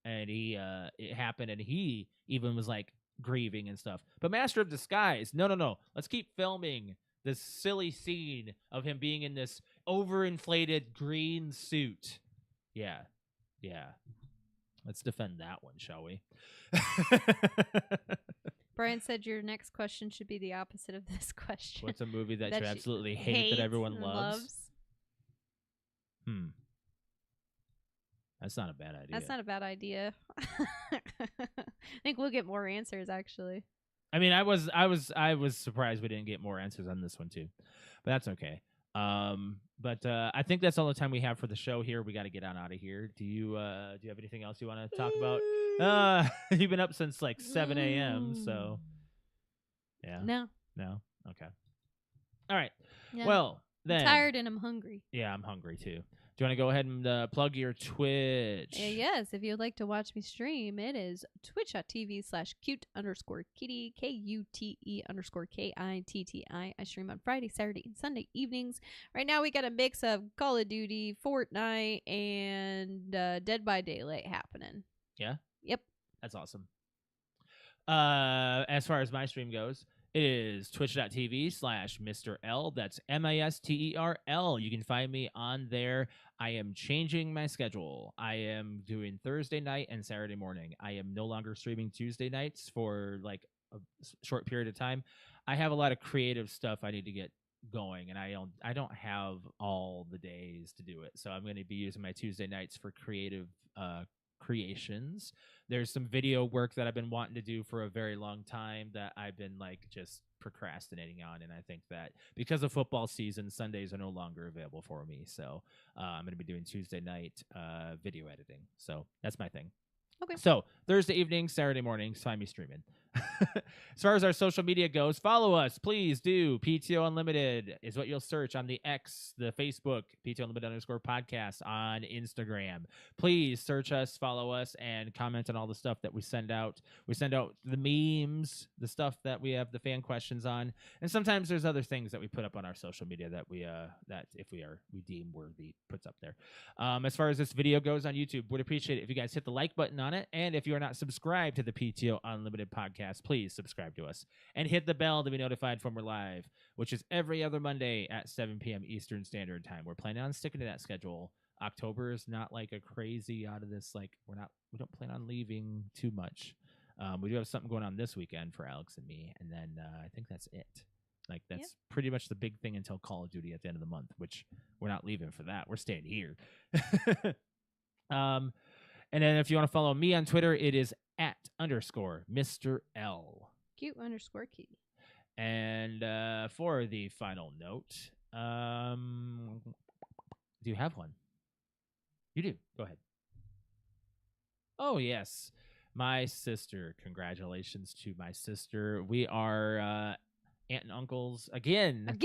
and it happened, and he even was like grieving and stuff. But Master of Disguise, no. Let's keep filming this silly scene of him being in this overinflated green suit. Yeah. Let's defend that one, shall we? Brian said your next question should be the opposite of this question. What's a movie that you absolutely hate that everyone loves? That's not a bad idea. That's not a bad idea. I think we'll get more answers, actually. I mean, I was surprised we didn't get more answers on this one too, but that's okay. But I think that's all the time we have for the show here. We got to get on out of here. Do you have anything else you want to talk about? You've been up since like 7 a.m. So yeah. No. Okay. All right. Yeah. Well, Then, tired and I'm hungry. Yeah, I'm hungry too. Do you want to go ahead and plug your Twitch? Yes, if you'd like to watch me stream, it is twitch.tv/cute_kitty, KUTE_KITTI. I stream on Friday, Saturday, and Sunday evenings. Right now, we got a mix of Call of Duty, Fortnite, and Dead by Daylight happening. Yeah? Yep. That's awesome. As far as my stream goes, it is twitch.tv/Mr. L. That's MISTERL. You can find me on there. I am changing my schedule. I am doing Thursday night and Saturday morning. I am no longer streaming Tuesday nights for like a short period of time. I have a lot of creative stuff I need to get going, and I don't have all the days to do it. So I'm going to be using my Tuesday nights for creative creations. There's some video work that I've been wanting to do for a very long time that I've been like just procrastinating on, and I think that because of football season, Sundays are no longer available for me. So I'm going to be doing Tuesday night video editing. So that's my thing. Okay. So Thursday evening, Saturday mornings, find me streaming. As far as our social media goes, follow us. Please do. PTO Unlimited is what you'll search on the X, the Facebook, PTO Unlimited _podcast on Instagram. Please search us, follow us, and comment on all the stuff that we send out. We send out the memes, the stuff that we have the fan questions on, and sometimes there's other things that we put up on our social media that we that if we deem worthy puts up there. As far as this video goes on YouTube, would appreciate it if you guys hit the like button on it, and if you are not subscribed to the PTO Unlimited podcast, please subscribe to us and hit the bell to be notified when we're live, which is every other Monday at 7 p.m. Eastern Standard Time. We're planning on sticking to that schedule. October is not like a crazy out of this, like we don't plan on leaving too much. We do have something going on this weekend for Alex and me, and then I think that's it. Like that's pretty much the big thing until Call of Duty at the end of the month, which we're not leaving for that. We're staying here. And then if you want to follow me on Twitter, it is @_Mr. L. Cute_kitty. And for the final note, do you have one? You do. Go ahead. Oh, yes. My sister. Congratulations to my sister. We are aunt and uncles again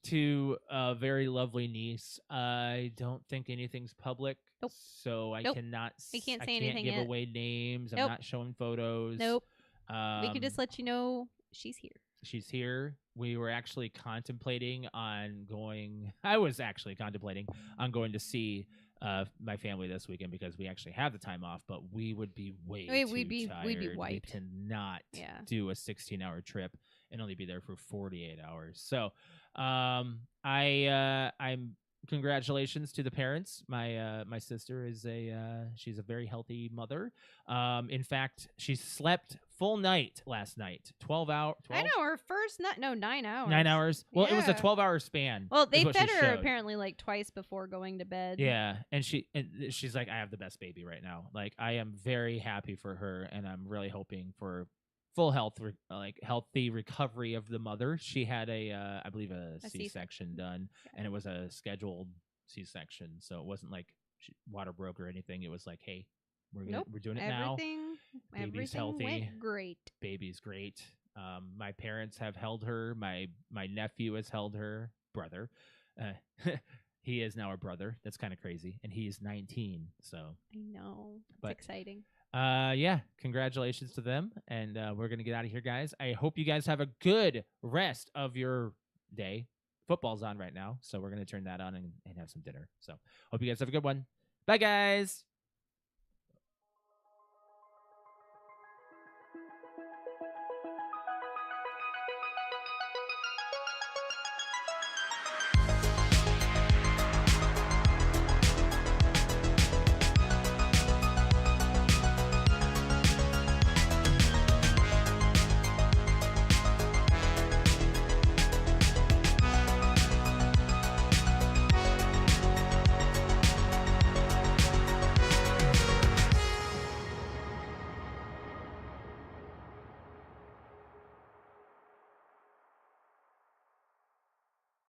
to a very lovely niece. I don't think anything's public. Nope. So I cannot. We can't say I anything can't give yet. away names. Nope. I'm not showing photos. Nope. We can just let you know she's here. She's here. We were actually contemplating on going. I was actually contemplating on going to see my family this weekend because we actually have the time off, but we would be we'd be tired. We'd be wiped. We cannot do a 16-hour trip and only be there for 48 hours. So I'm congratulations to the parents. My sister is she's a very healthy mother. In fact, she slept full night last night. 12 hours. I know her first night. No, 9 hours. 9 hours. Well, it was a Yeah. 12-hour span. Well, they is what fed she her showed. apparently like twice before going to bed. Yeah, and she's like, I have the best baby right now. Like, I am very happy for her, and I'm really hoping for full health, healthy recovery of the mother. She had I believe a C-section done, and it was a scheduled C-section, so it wasn't like water broke or anything. It was like, hey, we're doing it now. Baby's healthy. Went great. Baby's great. My parents have held her. My nephew has held her. Brother. He is now a brother. That's kind of crazy. And he is 19. So I know. It's exciting. Yeah. Congratulations to them. And we're going to get out of here, guys. I hope you guys have a good rest of your day. Football's on right now. So we're going to turn that on and have some dinner. So hope you guys have a good one. Bye, guys.